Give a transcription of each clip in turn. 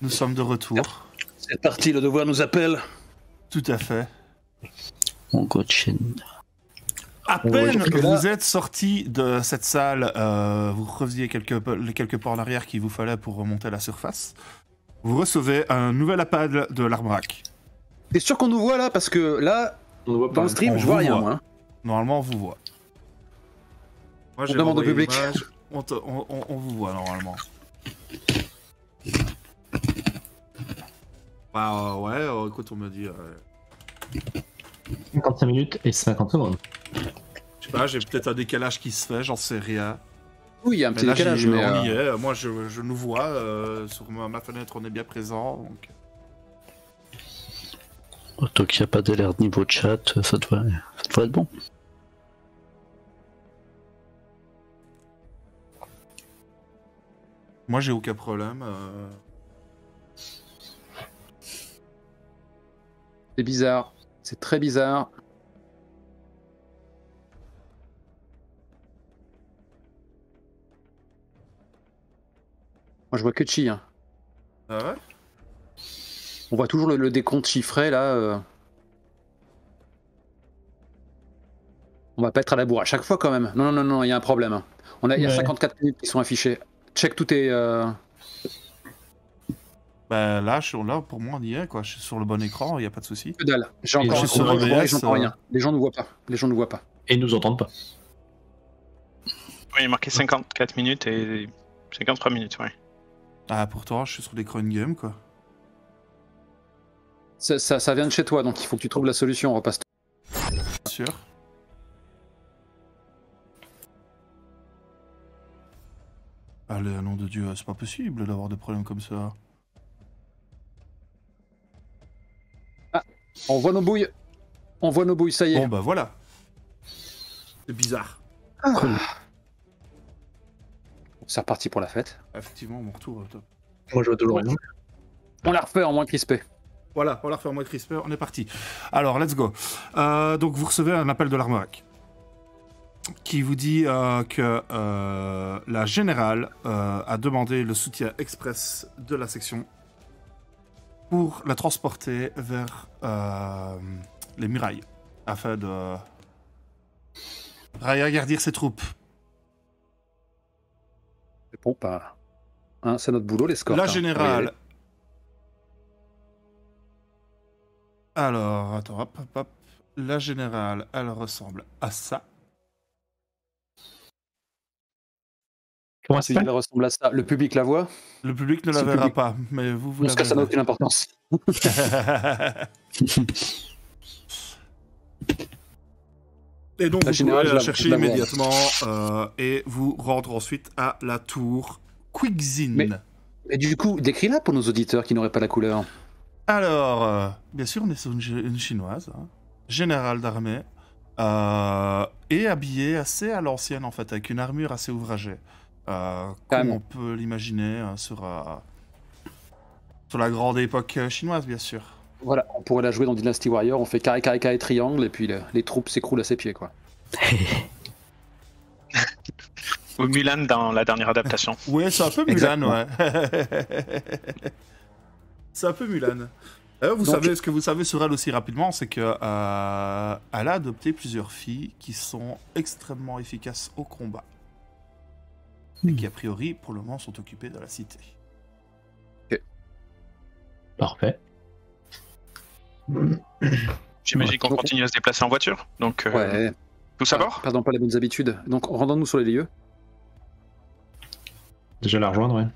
Nous sommes de retour. C'est parti, le devoir nous appelle. Tout à fait. Mon Gotchen. À peine vous êtes sorti de cette salle, vous refaisiez quelques pas en arrière qu'il vous fallait pour remonter à la surface. Vous recevez un nouvel appel de l'Armerac. T'es sûr qu'on nous voit là? Parce que là, dans le stream, je vois rien, moi. Normalement, on vous voit. Moi, on demande au public. On vous voit normalement. Bah ouais, écoute, on me dit... 55 minutes et 50 secondes. Je sais pas, j'ai peut-être un décalage qui se fait, j'en sais rien. Oui, il y a un petit là, décalage, mais... on y est. Moi, je nous vois, sur ma fenêtre, on est bien présent, donc... Tant qu'il n'y a pas d'alerte niveau chat, ça devrait être bon. Moi, j'ai aucun problème. C'est bizarre. C'est très bizarre. Moi, je vois que Chi. Hein. Ah ouais? On voit toujours le décompte chiffré, là. On va pas être à la bourre à chaque fois, quand même. Non, il y a un problème. Hein. Il y a 54 minutes qui sont affichées. Check, tout est... Bah là, pour moi, on y est, quoi. Je suis sur le bon écran, il n'y a pas de souci. Que dalle. J'ai encore je suis sur et j'entends rien. Les gens ne voient pas. Et ils nous entendent pas. Oui, il est marqué 54 minutes et 53 minutes, ouais. Ah, pourtant, je suis sur l'écran in-game, quoi. Ça vient de chez toi, donc il faut que tu trouves la solution, on repasse. Bien sûr. Allez, nom de Dieu, c'est pas possible d'avoir des problèmes comme ça. Ah, on voit nos bouilles. Ça y est. Bon, bah voilà. C'est bizarre. Ah. Cool. C'est reparti pour la fête. Effectivement, mon retour, top. Moi, je vois toujours rien. On la refait en moins crispé. Voilà, on la refait en moins crispé, on est parti. Alors, let's go. Donc, vous recevez un appel de l'Armerac qui vous dit que la générale a demandé le soutien express de la section pour la transporter vers les murailles afin de réagrandir ses troupes. Bon, pas. Hein, c'est notre boulot, les scores. La générale. Alors, attends, hop. La générale, elle ressemble à ça. Comment ça elle ressemble à ça. Le public la voit? Le public ne la verra pas, mais vous la verrez. Ça n'a aucune importance. Et donc, vous pouvez la chercher immédiatement et vous rendre ensuite à la tour Quickzin. Mais du coup, décris-la pour nos auditeurs qui n'auraient pas la couleur. Alors, bien sûr, on est sur une chinoise, hein, générale d'armée, et habillée assez à l'ancienne, en fait, avec une armure assez ouvragée. Comme on peut l'imaginer sur la grande époque chinoise, bien sûr. Voilà, on pourrait la jouer dans Dynasty Warrior, on fait carré, triangle, et puis les troupes s'écroulent à ses pieds, quoi. Ou Mulan dans la dernière adaptation. Ouais, c'est un peu Mulan, ouais. C'est un peu Mulan. Ce que vous savez sur elle aussi rapidement, c'est qu'elle a adopté plusieurs filles qui sont extrêmement efficaces au combat. Et qui, a priori, pour le moment, sont occupées de la cité. Ok. Parfait. J'imagine qu'on continue à se déplacer en voiture, donc tout à bord. Pardon, pas les bonnes habitudes. Donc, rendons-nous sur les lieux. Déjà la rejoindre, ouais.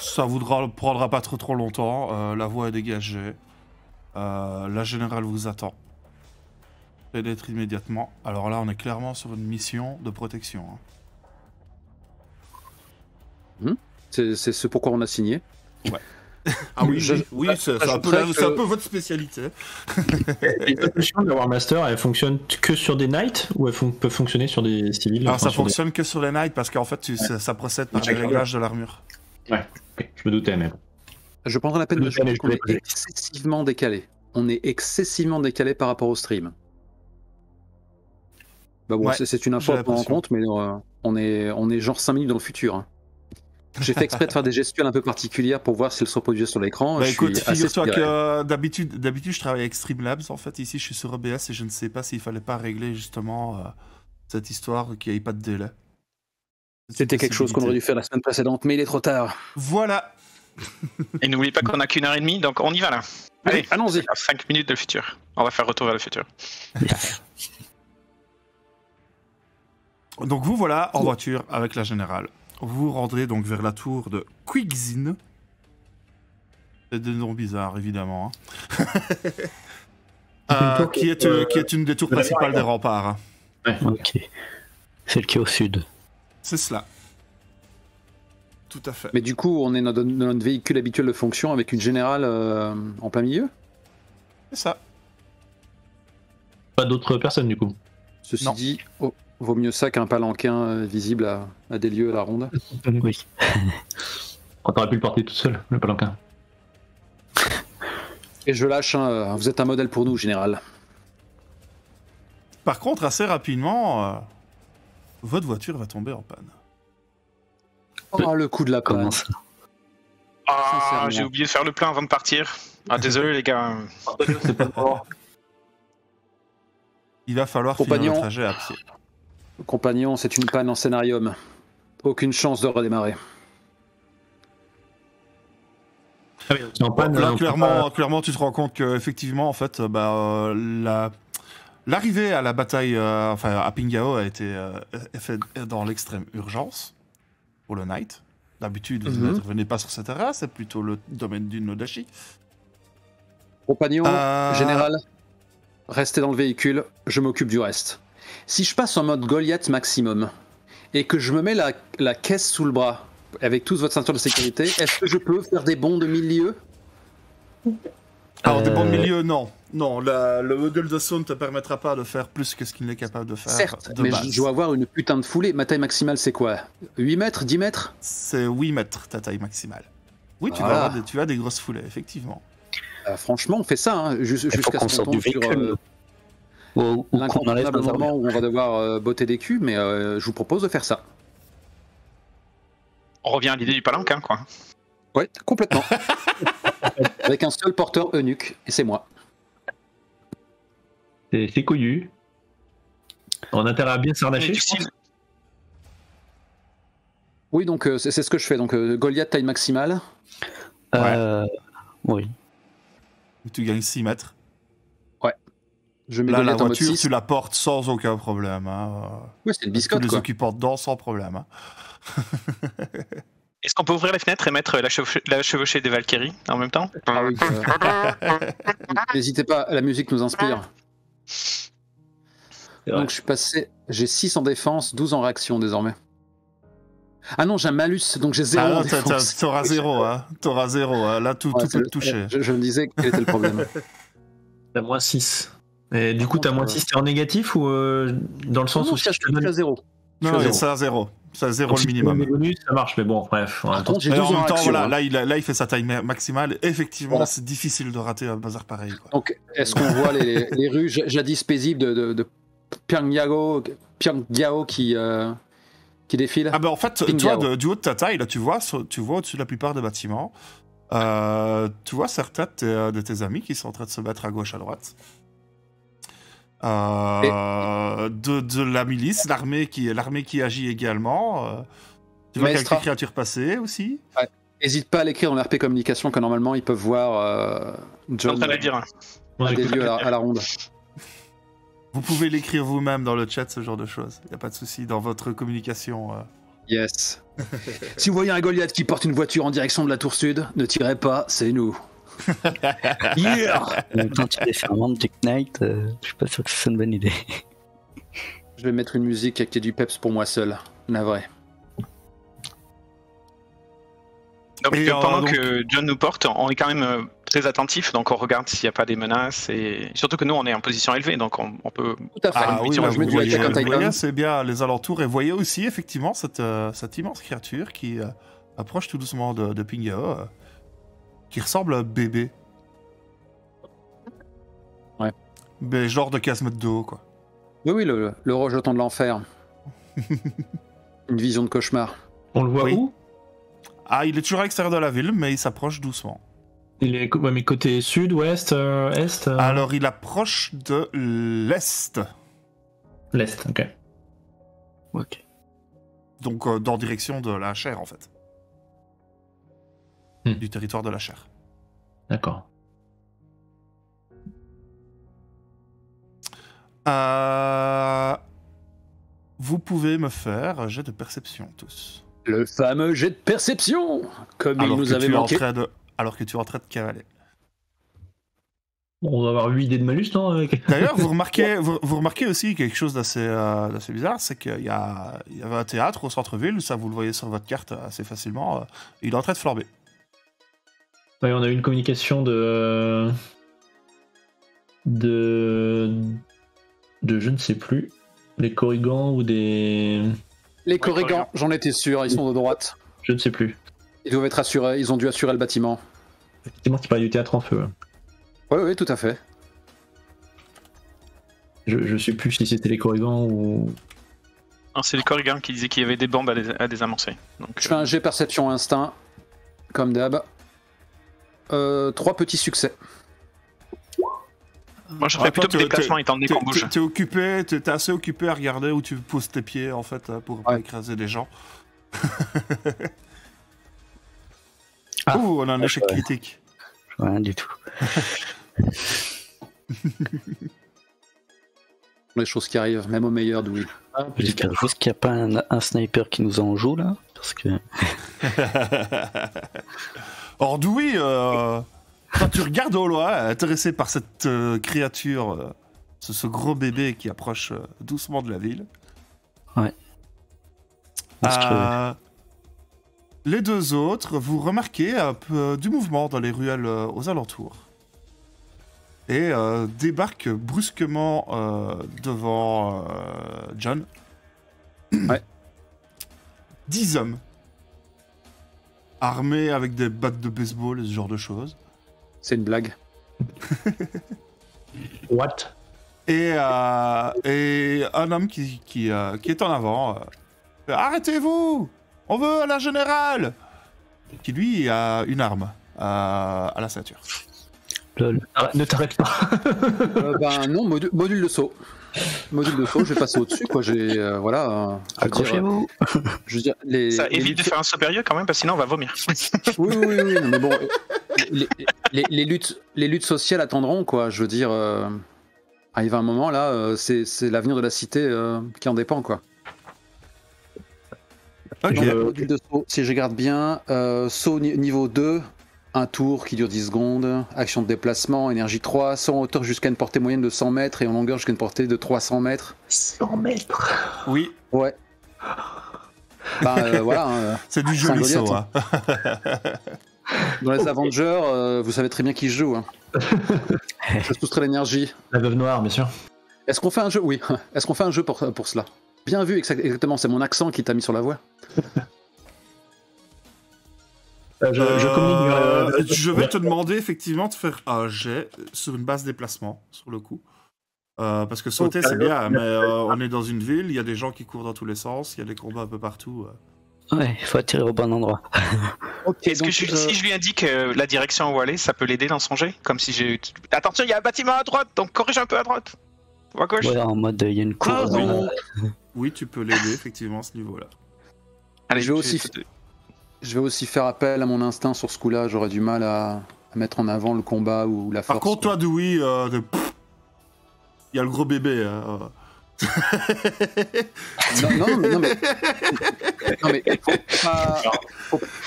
Ça vous prendra pas trop longtemps. La voie est dégagée. La générale vous attend. Pénétre immédiatement. Alors là, on est clairement sur une mission de protection. Hein. C'est ce pourquoi on a signé. Ouais. Ah oui, c'est un peu votre spécialité. Et la solution de la War Master, elle fonctionne que sur des knights ou elle peut fonctionner sur des civils? Alors ça fonctionne que sur les knights parce qu'en fait ça procède par les réglages de l'armure. Ouais, je me doutais même. Je prendrai la peine de dire qu'on est excessivement décalé. On est excessivement décalé par rapport au stream. Bah bon, c'est une info à prendre en compte, mais on est genre 5 minutes dans le futur. Hein. J'ai fait exprès de faire des gestuelles un peu particulières pour voir si elles se reproduisaient sur l'écran. Bah Je écoute, suis assez figure-toi inspiré. que d'habitude je travaille avec Streamlabs en fait, ici je suis sur OBS et je ne sais pas s'il fallait pas régler justement cette histoire qu'il n'y ait pas de délai. C'était quelque chose qu'on aurait dû faire la semaine précédente, mais il est trop tard. Voilà. Et n'oublie pas qu'on a qu'une heure et demie, donc on y va là. Allez, allons-y. 5 minutes de le futur. On va faire retour vers le futur. Donc vous voilà en voiture avec la générale. Vous vous rendrez donc vers la tour de Quigzin. C'est des noms bizarres évidemment. Hein. Qui est une des tours principales des remparts. Hein. Ok. Celle qui est au sud. C'est cela. Tout à fait. Mais du coup, on est dans notre véhicule habituel de fonction avec une générale en plein milieu. C'est ça. Pas d'autres personnes du coup. Ceci Non. dit, vaut mieux ça qu'un palanquin visible à des lieux à la ronde. Oui. Quand t'aurais pu le porter tout seul, le palanquin. Et je lâche, hein, vous êtes un modèle pour nous, général. Par contre, assez rapidement, votre voiture va tomber en panne. Oh, le coup de la panne. Comment ça? Ah, Sincèrement. j'ai oublié de faire le plein avant de partir. Ah, désolé les gars. C'est pas mort. Il va falloir finir Compagnon. le trajet à pied. Compagnon, c'est une panne en scénarium. Aucune chance de redémarrer. En panne, Là, on peut clairement, tu te rends compte que effectivement, en fait, l'arrivée à la bataille, à Pingao a été faite dans l'extrême urgence pour le Knight. D'habitude, vous n'intervenez pas sur cette terrain, c'est plutôt le domaine du Nodashi. Compagnon, général, restez dans le véhicule, je m'occupe du reste. Si je passe en mode Goliath maximum et que je me mets la caisse sous le bras avec toute votre ceinture de sécurité, est-ce que je peux faire des bonds de milieu? Alors, des bons de milieu, non. Non, le module de saut ne te permettra pas de faire plus que ce qu'il n'est capable de faire. Certes, de mais base. je dois avoir une putain de foulée. Ma taille maximale, c'est quoi? 8 mètres? 10 mètres? C'est 8 mètres ta taille maximale. Oui, Voilà. tu as des grosses foulées, effectivement. Franchement, on fait ça, hein, Il faut jusqu'à qu'on ce qu'on sorte du tombe sur véhicule. Ou qu'on enlève l'incontournable nos moment armures. où on va devoir botter des culs, mais je vous propose de faire ça. On revient à l'idée du palanquin, quoi. Ouais, complètement. Avec un seul porteur eunuque, et c'est moi. C'est couillu. On a intérêt à bien Mais s'arnacher. du je coup, pense. Oui, donc c'est ce que je fais. Donc Goliath taille maximale. Oui. Tu gagnes 6 mètres. Je mets Là, la Goliath en mode voiture, 6. tu la portes sans aucun problème. Hein. Ouais, c'est une Tous biscotte, les quoi. occupants dedans sans problème. Hein. est-ce qu'on peut ouvrir les fenêtres et mettre la chevauchée des Valkyries en même temps? Ah oui, n'hésitez pas, la musique nous inspire. C'est vrai. Donc je suis passé, j'ai 6 en défense, 12 en réaction désormais. Ah non, j'ai un malus, donc j'ai 0 Ah en non, défense. t'auras 0. Hein. T'auras 0. Hein. Là, tout Ouais, peut te toucher. Je me disais quel était le problème. T'as moins 6. Et du Par coup, t'as contre, moins 6, t'es en négatif ou dans le sens Non, où je si je te suis donne à 0. Non, Je suis à c'est à 0. C'est à 0 donc, le si tu donnes minimum. des bonus, ça marche, mais bon, bref. Par contre, j'ai Mais 12 en même en temps, réaction. voilà, hein. là, il fait sa taille maximale. Effectivement, Voilà. c'est difficile de rater un bazar pareil. Quoi. Donc, est-ce qu'on voit les rues jadis paisibles de Pyongyao qui défilent? Ah ben en fait, Pingao. toi, du haut de ta taille, là, tu vois au-dessus de la plupart des bâtiments, tu vois certains de tes amis qui sont en train de se battre à gauche, à droite. De la milice, l'armée qui agit également. Tu vois Maestra. quelques créatures passer aussi. N'hésite pas à l'écrire dans l'RP Communication que normalement ils peuvent voir En John train de le dire. Moi, à des j'écoute. lieux à la ronde. Vous pouvez l'écrire vous-même dans le chat, ce genre de choses. Il n'y a pas de souci dans votre communication. Yes. Si vous voyez un Goliath qui porte une voiture en direction de la tour sud, ne tirez pas, c'est nous. Yeah. En même temps, tu les fermentes du Knight, je suis pas sûr que c'est une bonne idée. Je vais mettre une musique qui est du peps pour moi seul. Navré. Donc, Et, pendant donc- que John nous porte, on est quand même très attentif, donc on regarde s'il n'y a pas des menaces, et surtout que nous on est en position élevée, donc on peut... Tout à fait. Ah oui, mission, là, je mets vous du voyez, Attack on vous Titan. voyez, c'est bien les alentours. Et voyez aussi effectivement cette immense créature qui approche tout doucement de Pingao, qui ressemble à un bébé. Ouais. Mais genre de 15 mètres de haut, quoi. Oui, le rejeton de l'enfer. Une vision de cauchemar. On le voit Oui. où Ah, il est toujours à l'extérieur de la ville, mais il s'approche doucement. Il est mais côté sud, ouest, est Alors, il approche de l'est. L'est, ok. Ok. Donc, dans direction de la chair, en fait. Du territoire de la chair. D'accord. Vous pouvez me faire un jet de perception, tous. Le fameux jet de perception, comme il nous avait manqué. Alors que tu es en train de cavaler. On va avoir 8 dés de malus, non D'ailleurs, vous remarquez aussi quelque chose d'assez bizarre, c'est qu'il y avait un théâtre au centre-ville, ça vous le voyez sur votre carte assez facilement, il est en train de flamber. Ouais, on a eu une communication de je ne sais plus, des Corrigans ou des... Les Corrigans, j'en étais sûr, ils sont de droite. Je ne sais plus. Ils doivent être assurés, ils ont dû assurer le bâtiment. Effectivement, tu parlais du théâtre en feu. Oui, tout à fait. Je sais plus si c'était les Corrigans ou... Non, c'est les Corrigans qui disaient qu'il y avait des bombes à désamorcer. Donc, je fais un jet perception instinct, comme d'hab. 3 petits succès. Moi, je ferais plutôt de déplacement étant donné qu'on bouge. T'es assez occupé à regarder où tu poses tes pieds, en fait, pour pas écraser des gens. Ouh, on a un échec critique. Rien du tout. Les choses qui arrivent, même au meilleur d'où. J'espère juste qu'il n'y a pas un sniper qui nous en joue là, parce que... Ordouille, quand tu regardes au loin, intéressé par cette créature, ce gros bébé qui approche doucement de la ville. Ouais. Les deux autres, vous remarquez un peu du mouvement dans les ruelles aux alentours. Et débarquent brusquement devant John. Ouais. 10 hommes. Armés avec des battes de baseball et ce genre de choses. C'est une blague. What? Et un homme qui est en avant. Arrêtez-vous! On veut la générale! Qui lui a une arme à la ceinture. Lol. Ne t'arrête pas. Non, module de saut. Module de saut, je vais passer au-dessus, quoi. J'ai, voilà. Accrochez-vous. Je veux dire, ça évite de faire un supérieur quand même, parce que sinon on va vomir. Oui, mais bon, les luttes sociales attendront, quoi. Je veux dire, arrive un moment là, c'est l'avenir de la cité qui en dépend, quoi. Ok. Module de saut, si je regarde bien, saut niveau 2. Un tour qui dure 10 secondes, action de déplacement, énergie 3, saut en hauteur jusqu'à une portée moyenne de 100 mètres et en longueur jusqu'à une portée de 300 mètres. 100 mètres. Oui. Ouais. Voilà. C'est du joli saut. Hein. Dans les Avengers, vous savez très bien qui joue. Hein. Ça soustrait l'énergie. La veuve noire, bien sûr. Est-ce qu'on fait un jeu? Oui. Est-ce qu'on fait un jeu pour cela? Bien vu, exactement. C'est mon accent qui t'a mis sur la voie. Je vais te demander effectivement de faire un jet sur une base déplacement, sur le coup. Parce que sauter, c'est bien, mais on est dans une ville, il y a des gens qui courent dans tous les sens, il y a des combats un peu partout. Ouais, il faut attirer au bon endroit. Okay, est-ce que si je lui indique la direction où aller, ça peut l'aider dans son jet? Comme si j'ai... Attention, il y a un bâtiment à droite, donc corrige un peu à droite. Ou à gauche. Ouais, en mode, il y a une cour. Oui, tu peux l'aider effectivement à ce niveau-là. Allez, je vais aussi faire appel à mon instinct sur ce coup-là. J'aurais du mal à mettre en avant le combat ou la force. Par contre, toi, Dewey, il y a le gros bébé. Non, mais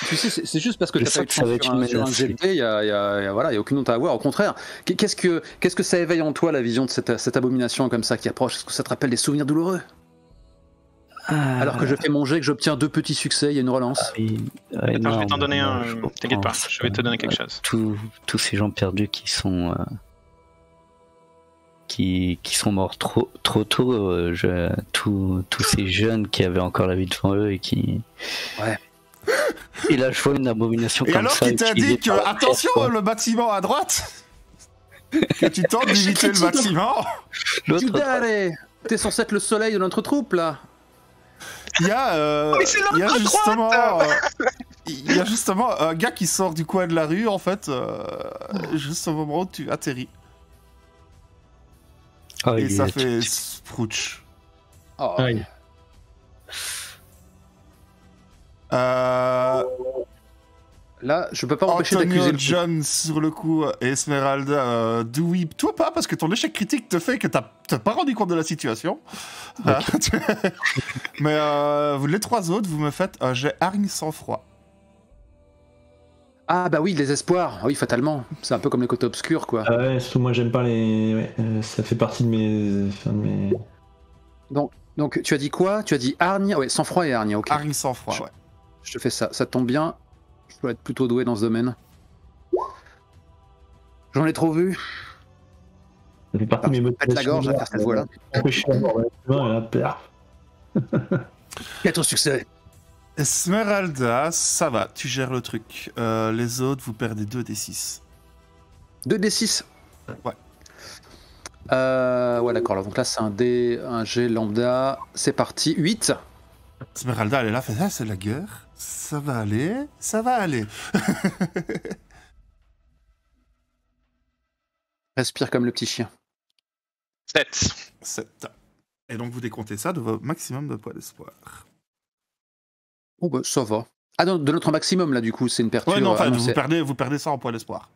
tu sais, c'est juste parce que t'as pas eu de chance sur un GP, il y a aucune honte à avoir. Au contraire, qu'est-ce que ça éveille en toi, la vision de cette abomination comme ça qui approche? Est-ce que ça te rappelle des souvenirs douloureux? Alors que je fais mon jet, que j'obtiens 2 petits succès, il y a une relance. Attends, je vais t'en donner un. T'inquiète pas, je vais te donner quelque chose. Tous ces gens perdus qui sont morts trop tôt, tous ces jeunes qui avaient encore la vie devant eux et qui... Ouais. Et là je vois une abomination et comme alors ça. Et alors qu'il t'a dit que, attention, le bâtiment à droite, que tu tentes d'éviter le bâtiment. T'es censé être le soleil de notre troupe, là. Il y a justement... Il y a justement un gars qui sort du coin de la rue, en fait, juste au moment où tu atterris. Oh, Et il ça est fait tout- sprouch. Oh. Aïe. Là, je peux pas m'empêcher d'accuser Antonio le John sur le coup, et Esmeralda, Dewey, toi pas, parce que ton échec critique te fait que t'as pas rendu compte de la situation. Mais vous, les 3 autres, vous me faites un jet hargne sans froid. Ah bah oui, les espoirs. Oui, fatalement. C'est un peu comme les côtés obscurs, quoi. Ah ouais, surtout moi j'aime pas les. Ouais, ça fait partie de mes. Enfin, de mes... Donc tu as dit quoi? Tu as dit hargne? Ouais, sang-froid et hargne, ok. Hargne sans froid, ouais. Je te fais ça. Ça tombe bien. Je dois être plutôt doué dans ce domaine. J'en ai trop vu. Ça fait partie de mes Pète la gorge à faire cette voix-là. Là. 4 succès. Esmeralda, ça va, tu gères le truc. Les autres, vous perdez 2d6. 2d6. Ouais. Ouais, d'accord. Donc là, c'est un G lambda. C'est parti. 8. Esmeralda, elle est là, fait ça, c'est la guerre. Ça va aller, ça va aller. Respire comme le petit chien. 7. 7. Et donc vous décomptez ça de vos maximum de points d'espoir. Oh bah ça va. Ah non, de notre maximum là du coup, c'est une perte. Ouais, non, enfin, c'est- vous perdez ça en points d'espoir.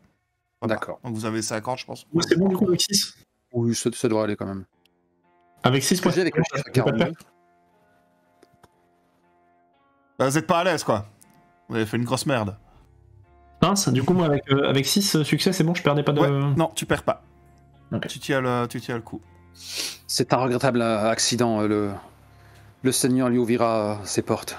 Voilà. D'accord. Donc vous avez 50, je pense. Ouais, c'est bon du coup avec 6. Oui, ça doit aller quand même. Avec 6 Ce que j'ai avec le chiffre 49. Vous êtes pas à l'aise, quoi. Vous avez fait une grosse merde. Mince, du coup moi avec 6 succès c'est bon, je perdais pas de. Ouais, non, tu perds pas. Ok. Tu tiens le coup. C'est un regrettable accident. Le Seigneur lui ouvrira ses portes.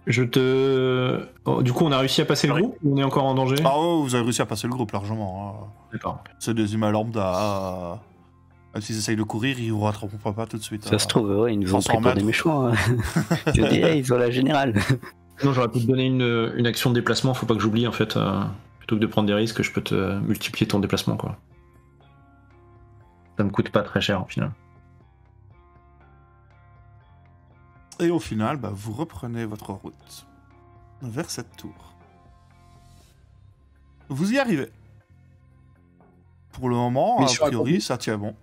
Je te. Oh, du coup on a réussi à passer le groupe ou on est encore en danger? Ah ouais, vous avez réussi à passer le groupe largement. Hein. D'accord. C'est des humains lambda. Même s'ils essayent de courir, ils vous rattraperont pas tout de suite. Ça se trouve, ouais, ils nous ont 500 pris pour des mètres. méchants. Hein. Je dis, hey, ils ont la générale. Non, j'aurais pu te donner une action de déplacement, faut pas que j'oublie en fait. Plutôt que de prendre des risques, je peux te multiplier ton déplacement quoi. Ça me coûte pas très cher au final. Et au final, bah, vous reprenez votre route vers cette tour. Vous y arrivez. Pour le moment, Mission a priori, accomplie. ça tient bon.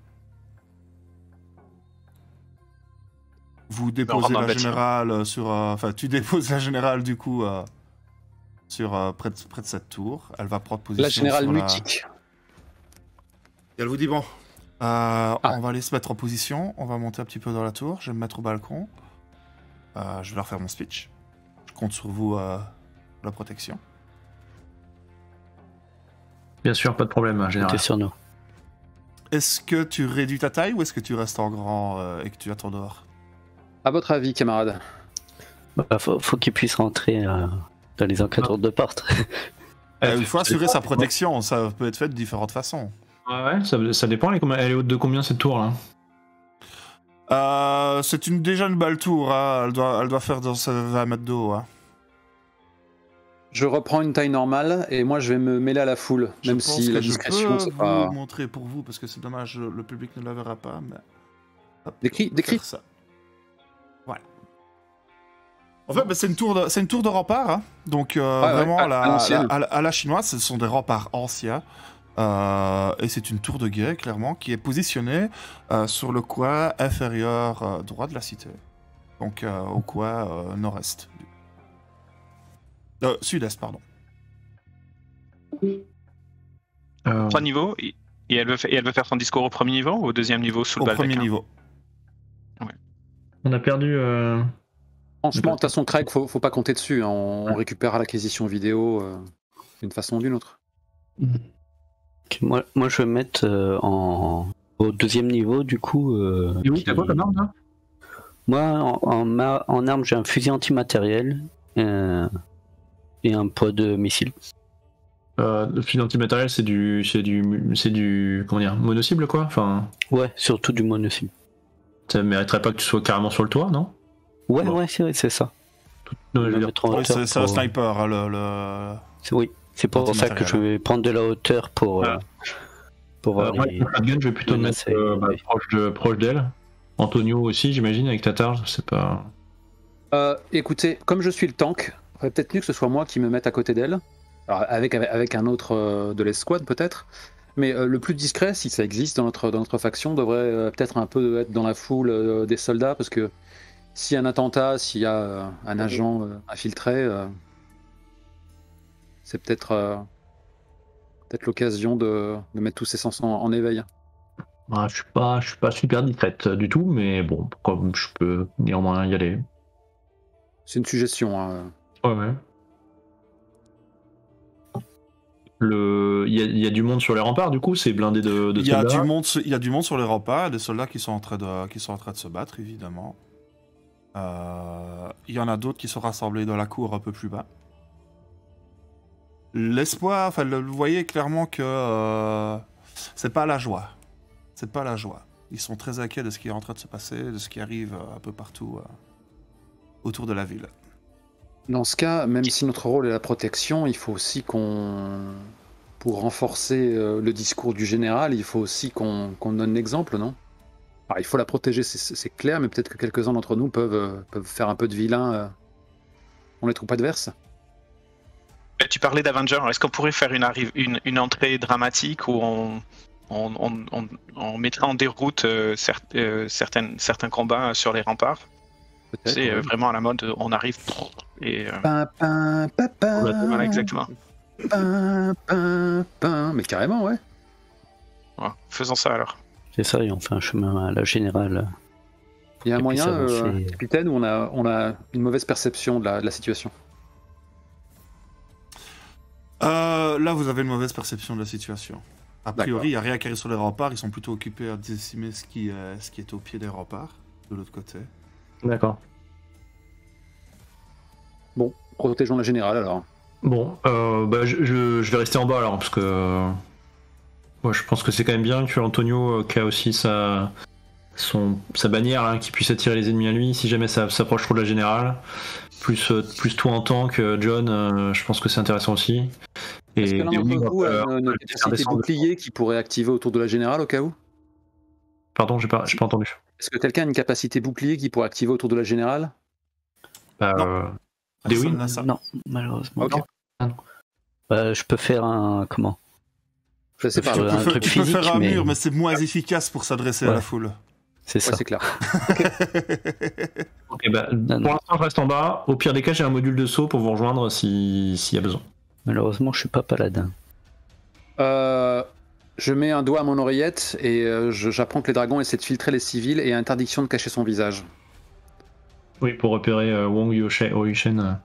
Vous rentre déposez dans la le bâtiment. générale sur... Enfin, tu déposes la générale, du coup, sur près de cette tour. Elle va prendre position La générale sur mutique. Et elle vous dit, bon, on va aller se mettre en position. On va monter un petit peu dans la tour. Je vais me mettre au balcon. Je vais leur faire mon speech. Je compte sur vous pour la protection. Bien sûr, pas de problème, général. Comptez sur nous. Est-ce que tu réduis ta taille ou est-ce que tu restes en grand et que tu attends dehors? À votre avis, camarade? Bah, faut qu'ils puissent rentrer dans les encadreurs de porte. Il faut assurer sa protection. Ça peut être fait de différentes façons. Ouais, ça dépend. Elle est haute de combien cette tour là? C'est déjà une belle tour. Hein. Elle doit faire dans 20 mètres de haut. Hein. Je reprends une taille normale et moi je vais me mêler à la foule, Je même pense si que la je discrétion peux c'est vous pas. montrer pour vous parce que c'est dommage, le public ne la verra pas. Mais... Hop, Décris. faire ça. Voilà. En fait, bah, c'est une tour de rempart. Hein. Donc vraiment à l'ancienne. à la chinoise, ce sont des remparts anciens. Et c'est une tour de guet, clairement, qui est positionnée sur le coin inférieur droit de la cité. Donc au coin nord-est. Sud-est, pardon. 3 niveaux, et elle veut faire son discours au premier niveau ou au deuxième niveau sous le Au baldaquin? premier niveau. On a perdu. Franchement, de toute façon, Craig, faut pas compter dessus. Hein. On récupérera l'acquisition vidéo d'une façon ou d'une autre. Ok, moi, je vais me mettre au deuxième niveau, du coup. Et oui, t'as quoi comme arme là? Moi, en arme, j'ai un fusil antimatériel et un poids de missile. Le fusil antimatériel, c'est du comment dire, mono-cible quoi. Enfin, Ouais, surtout du mono-cible. ça mériterait pas que tu sois carrément sur le toit, non? Ouais, Bon. ouais, c'est ça. Non, je Je veux vais dire, mettre en Oui, hauteur c'est un pour- sniper. Hein, Oui, c'est pour ça que je vais prendre de la hauteur pour Ah. voir moi, les... le shotgun, je vais plutôt les me mettre menaces, oui. proche d'elle. Antonio aussi, j'imagine, avec ta targe, c'est pas. Écoutez, comme je suis le tank, il aurait peut-être mieux que ce soit moi qui me mette à côté d'elle. Alors, avec un autre de l'escouade peut-être. Mais le plus discret, si ça existe dans notre faction, devrait peut-être un peu être dans la foule des soldats, parce que s'il y a un attentat, s'il y a un agent infiltré, c'est peut-être l'occasion de mettre tous ces sens en éveil. Ah, je suis pas super discrète du tout, mais bon, comme je peux néanmoins y aller. C'est une suggestion. Hein. Ouais. Il y a du monde sur les remparts, du coup, c'est blindé de soldats. Il y a du monde sur les remparts, des soldats qui sont en train de se battre, évidemment. Il y en a d'autres qui sont rassemblés dans la cour un peu plus bas. L'espoir, vous voyez clairement que c'est pas la joie. C'est pas la joie. Ils sont très inquiets de ce qui est en train de se passer, de ce qui arrive un peu partout autour de la ville. Dans ce cas, même si notre rôle est la protection, il faut aussi pour renforcer le discours du général, il faut aussi qu'on donne l'exemple, non? Alors, il faut la protéger, c'est clair, mais peut-être que quelques-uns d'entre nous peuvent faire un peu de vilain dans les troupes adverses. Tu parlais d'Avenger, est-ce qu'on pourrait faire une entrée dramatique où on mettrait en déroute certains combats sur les remparts? C'est vraiment à la mode, on arrive et... Voilà, exactement. Mais carrément, ouais. Faisons ça alors. C'est ça, et on fait un chemin à la générale. Il y a un moyen, capitaine, où on a une mauvaise perception de la situation. Là, vous avez une mauvaise perception de la situation. A priori, il n'y a rien qui arrive sur les remparts, ils sont plutôt occupés à décimer ce qui est au pied des remparts, de l'autre côté. D'accord. Bon, protégeons la générale alors. Bon, je vais rester en bas alors, parce que je pense que c'est quand même bien que Antonio, qui a aussi sa bannière, hein, qui puisse attirer les ennemis à lui, si jamais ça s'approche trop de la générale. Plus toi en tant que John, je pense que c'est intéressant aussi. Est-ce que l'un d'entre vous a une capacité bouclier qui pourrait activer autour de la générale au cas où? Pardon, j'ai pas entendu. Est-ce que quelqu'un a une capacité bouclier qui pourrait activer autour de la générale? Non. Non, malheureusement. Okay. Je peux faire un... Comment? Je sais pas. Tu peux faire un mur, mais c'est moins efficace pour s'adresser à la foule. C'est ça. C'est clair. Pour l'instant, je reste en bas. Au pire des cas, j'ai un module de saut pour vous rejoindre s'il y a besoin. Malheureusement, je suis pas paladin. Je mets un doigt à mon oreillette et j'apprends que les dragons essaient de filtrer les civils et interdiction de cacher son visage. Oui, pour repérer Wong Yushen.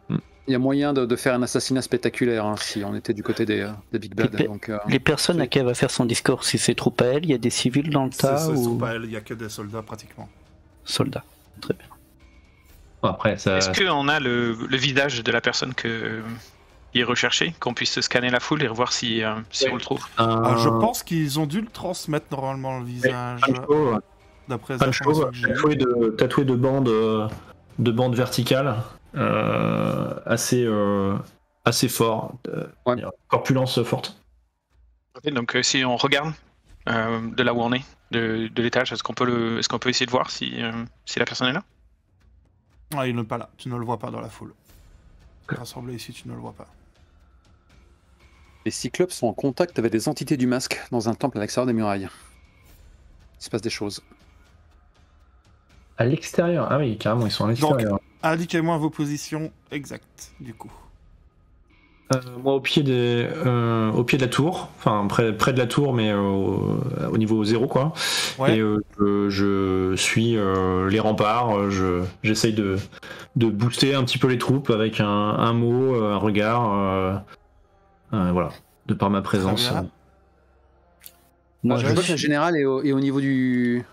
Il y a moyen de faire un assassinat spectaculaire hein, si on était du côté des Big Bad. Les personnes à qui elle va faire son discours, si c'est trop à elle, il y a des civils dans le tas C'est ou... trop à elle, il n'y a que des soldats pratiquement. Soldats, très bien. Après, ça... Est-ce qu'on a le visage de la personne qui est recherchée, qu'on puisse scanner la foule et voir si on le trouve? Je pense qu'ils ont dû le transmettre normalement le visage. D'après les informations que j'ai. Tatoué de bandes verticales. Assez fort, corpulence forte. Okay, donc si on regarde de là où on est, de l'étage, est-ce qu'on peut essayer de voir si la personne est là? Ah, il n'est pas là, tu ne le vois pas dans la foule. Rassemblé ici, tu ne le vois pas. Les cyclopes sont en contact avec des entités du masque dans un temple à l'extérieur des murailles. Il se passe des choses. À l'extérieur? Ah oui, carrément, ils sont à l'extérieur. Donc, indiquez-moi vos positions exactes, du coup. Moi, au pied de la tour, enfin près de la tour, mais au niveau 0, quoi. Ouais. Et je suis les remparts. J'essaye de booster un petit peu les troupes avec un mot, un regard, voilà, de par ma présence. Moi, je vois que la générale est au niveau du.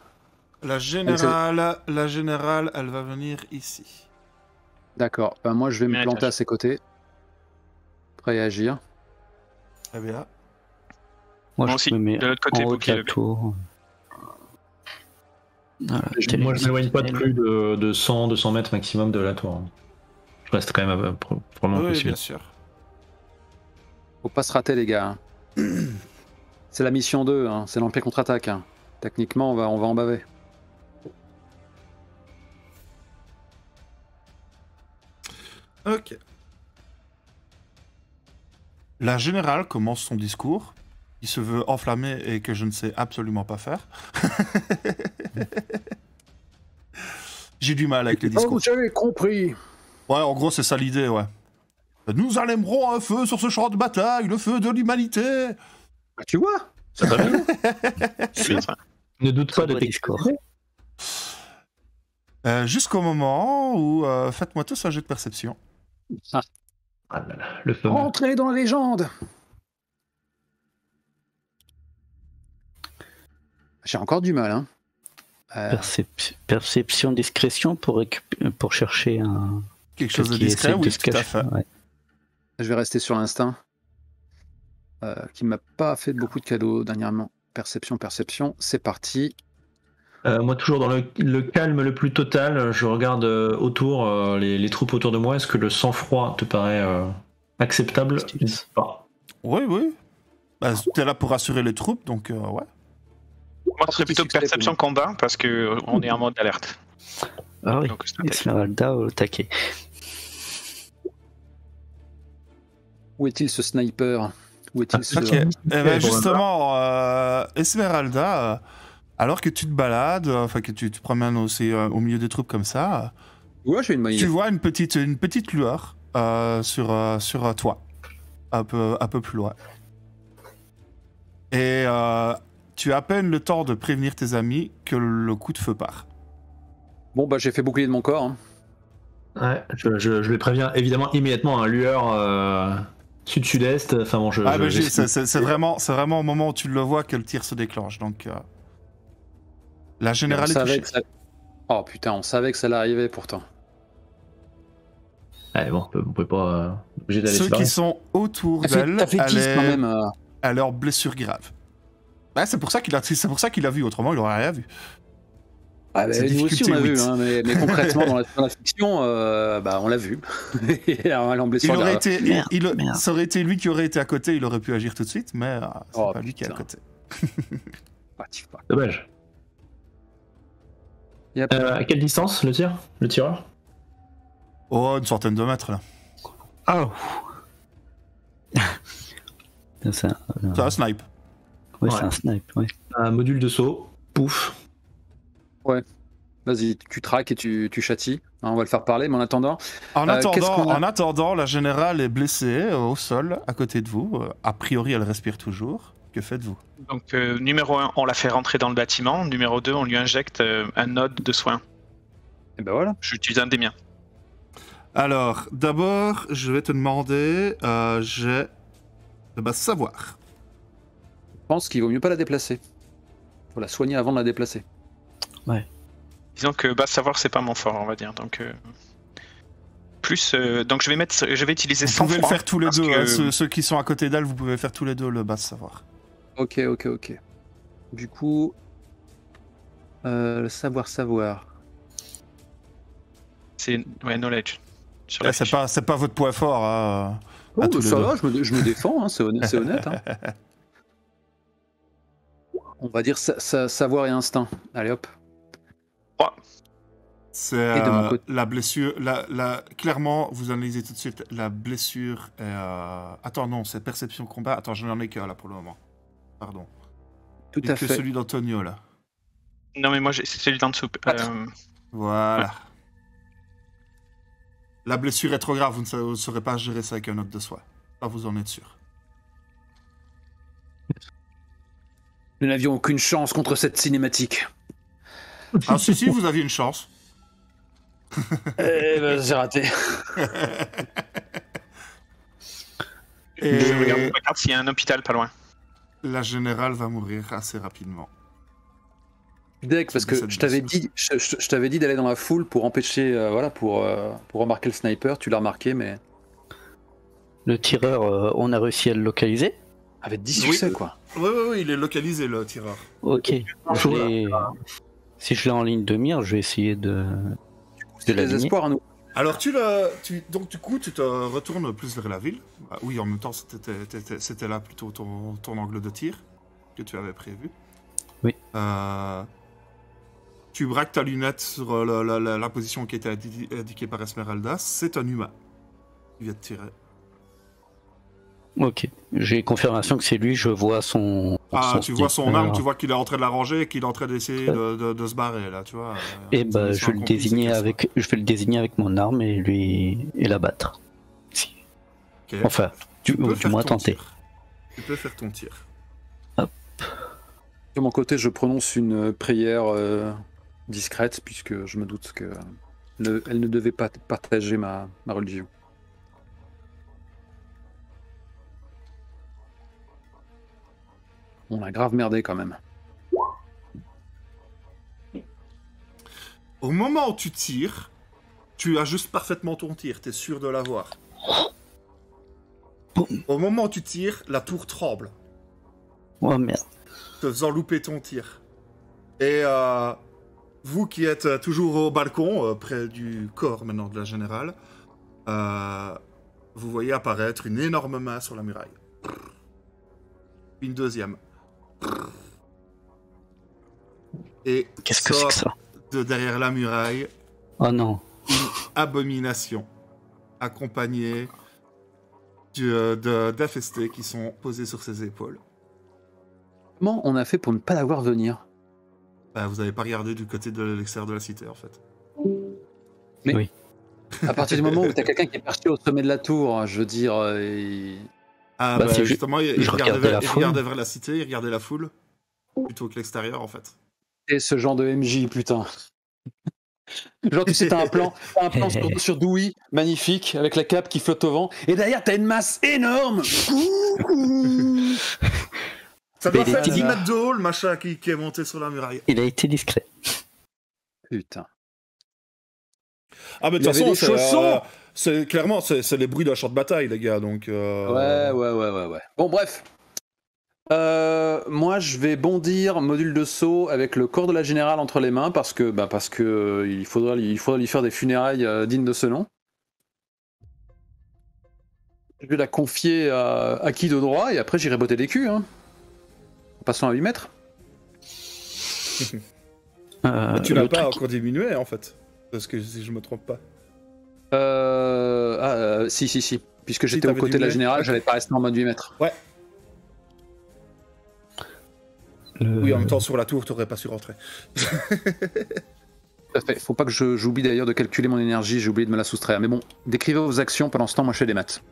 La générale, elle va venir ici. D'accord. Moi, je vais me planter à ses côtés. Prêt à agir. Très bien. Moi, aussi, je me mets de l'autre côté, en haut de la tour. Voilà, moi, je m'éloigne pas de plus de 100-200 mètres maximum de la tour. Je reste quand même vraiment possible. Oui, bien sûr. Faut pas se rater, les gars. C'est la mission 2, hein. C'est l'Empire contre-attaque. Hein. Techniquement, on va en baver. Ok. La générale commence son discours. Il se veut enflammer et que je ne sais absolument pas faire. J'ai du mal avec les discours. Oh, vous avez compris. Ouais, en gros, c'est ça l'idée, ouais. Nous allumerons un feu sur ce champ de bataille, le feu de l'humanité. Ah, tu vois, Ça va bien. C'est bien ça. Ne doute pas de tes discours. Jusqu'au moment où faites-moi tous un jet de perception. Ah là là, le fameux. Entrez dans la légende. J'ai encore du mal, hein. Perception, discrétion pour chercher un... Quelque chose de discret, oui, tout à fait. Ouais. Je vais rester sur l'instinct. Qui m'a pas fait beaucoup de cadeaux dernièrement. Perception, c'est parti. Moi, toujours dans le calme le plus total, je regarde autour, les troupes autour de moi. Est-ce que le sang-froid te paraît acceptable? Oui, oui. Bah, t'es là pour rassurer les troupes, donc ouais. Moi, ce serait plutôt perception combat parce que on est en mode alerte. Ah oui, Donc, c'est attaqué. Esmeralda au taquet. Où est-il ce sniper? Où est-il ce... Ok. Eh ben, justement, Esmeralda, alors que tu te balades, enfin que tu te promènes aussi au milieu des troupes comme ça, Ouais, j'ai une maille. tu vois une petite lueur sur toi, un peu plus loin. Et tu as à peine le temps de prévenir tes amis que le coup de feu part. Bon, bah, j'ai fait bouclier de mon corps. Hein. Ouais, je les préviens évidemment immédiatement, lueur sud-sud-est. Enfin bon, c'est vraiment au moment où tu le vois que le tir se déclenche. Donc, la générale est touchée. Oh putain, on savait que ça allait arriver pourtant. Ouais, bon, on peut pas obligé d'aller. Ceux qui sont autour d'elle, à leur blessure grave. Bah, c'est pour ça qu'il a vu, autrement il aurait rien vu. Ah bah, nous aussi on a vu, hein, mais concrètement dans la fiction, bah, on l'a vu. Elle en blessure grave. Ça aurait été lui qui aurait été à côté, il aurait pu agir tout de suite, mais c'est pas lui qui est à côté. Dommage. Yep. À quelle distance le tireur? Oh, une centaine de mètres là. Oh. C'est un snipe. Oui, c'est un snipe, ouais. Un module de saut, pouf. Ouais. Vas-y, tu traques et tu châties. Hein, on va le faire parler, mais en attendant... En attendant, la générale est blessée au sol, à côté de vous. A priori, elle respire toujours. Que faites-vous? Donc, numéro 1, on la fait rentrer dans le bâtiment. Numéro 2, on lui injecte un node de soins. Et ben voilà. J'utilise un des miens. Alors, d'abord, je vais te demander... j'ai... savoir. Je pense qu'il vaut mieux pas la déplacer. Faut la soigner avant de la déplacer. Ouais. Disons que savoir, c'est pas mon fort, on va dire. Donc, donc je vais utiliser vous 100 pouvez le faire tous les deux. que... Ceux qui sont à côté d'elle, vous pouvez faire tous les deux le basse savoir. Ok. Du coup, le savoir. C'est knowledge. C'est pas votre point fort. Hein, oh, ça va, je me défends, hein, c'est honnête. Hein. On va dire savoir et instinct. Allez hop. C'est la blessure. Clairement, vous analysez tout de suite. La blessure est. Attends, non, c'est perception combat. Attends, je n'en ai qu'un là pour le moment. Pardon. Tout à fait. Que celui d'Antonio là. Non, mais moi, c'est celui d'en dessous. Voilà. Ouais. La blessure est trop grave, vous ne saurez pas gérer ça avec un note de soi. Ça, vous en êtes sûr. Nous n'avions aucune chance contre cette cinématique. Ah si, vous aviez une chance. Eh ben, j'ai raté. Et... Je regarde s'il y a un hôpital pas loin. La générale va mourir assez rapidement. Deck, parce que je t'avais dit d'aller dans la foule pour empêcher, pour remarquer le sniper. Tu l'as remarqué, mais... Le tireur, on a réussi à le localiser? Avec 10 succès, quoi. Oui, il est localisé, le tireur. Ok. Si je l'ai en ligne de mire, je vais essayer de l'aligner. À nous. Alors, donc du coup, tu te retournes plus vers la ville. Ah, oui, en même temps, c'était là plutôt ton angle de tir que tu avais prévu. Oui. Tu braques ta lunette sur la position qui était indiquée par Esmeralda. C'est un humain. Il vient de tirer. Ok, j'ai confirmation que c'est lui, je vois son... Tu vois son arme, tu vois qu'il est en train de la ranger et qu'il est en train d'essayer de se barrer, là, tu vois. Et bah, je vais le désigner avec mon arme et l'abattre. Si. Okay. Enfin, du moins tenter. Tu peux faire ton tir. Hop. De mon côté, je prononce une prière discrète, puisque je me doute que elle ne devait pas partager ma religion. On a grave merdé quand même. Au moment où tu tires, tu ajustes parfaitement ton tir, t'es sûr de l'avoir. Au moment où tu tires, la tour tremble. Oh merde. Te faisant louper ton tir. Et vous qui êtes toujours au balcon, près du corps maintenant de la générale, vous voyez apparaître une énorme main sur la muraille. Une deuxième. Et qu'est-ce que c'est que ça? De derrière la muraille, oh non, une abomination accompagnée d'FST qui sont posés sur ses épaules. Comment on a fait pour ne pas la voir venir? Vous n'avez pas regardé du côté de l'extérieur de la cité en fait. Mais oui. À partir du moment où tu as quelqu'un qui est parti au sommet de la tour, je veux dire... justement, il regardait vers la cité, il regardait la foule, plutôt que l'extérieur en fait. Et ce genre de MJ, putain. Genre, tu sais, t'as un plan sur Dewey, magnifique, avec la cape qui flotte au vent, et derrière, t'as une masse énorme. Ça doit faire 10 mètres de haut, le machin qui est monté sur la muraille. Il a été discret. Putain. Ah, mais de toute façon, c'est clairement, c'est les bruits d'un champ de bataille, les gars, donc... Ouais. Bon, bref. Moi, je vais bondir module de saut avec le corps de la générale entre les mains parce que il faudra lui faire des funérailles dignes de ce nom. Je vais la confier à qui de droit et après j'irai botter des culs. Hein. Passons à 8 mètres. Tu l'as pas encore diminué en fait, parce que si je me trompe pas. Si. Puisque j'étais aux côtés de la générale, j'allais pas rester en mode 8 mètres. Ouais. Oui, en même temps, sur la tour, t'aurais pas su rentrer. Faut pas que j'oublie d'ailleurs de calculer mon énergie, j'ai oublié de me la soustraire. Mais bon, décrivez vos actions, pendant ce temps, moi je fais des maths.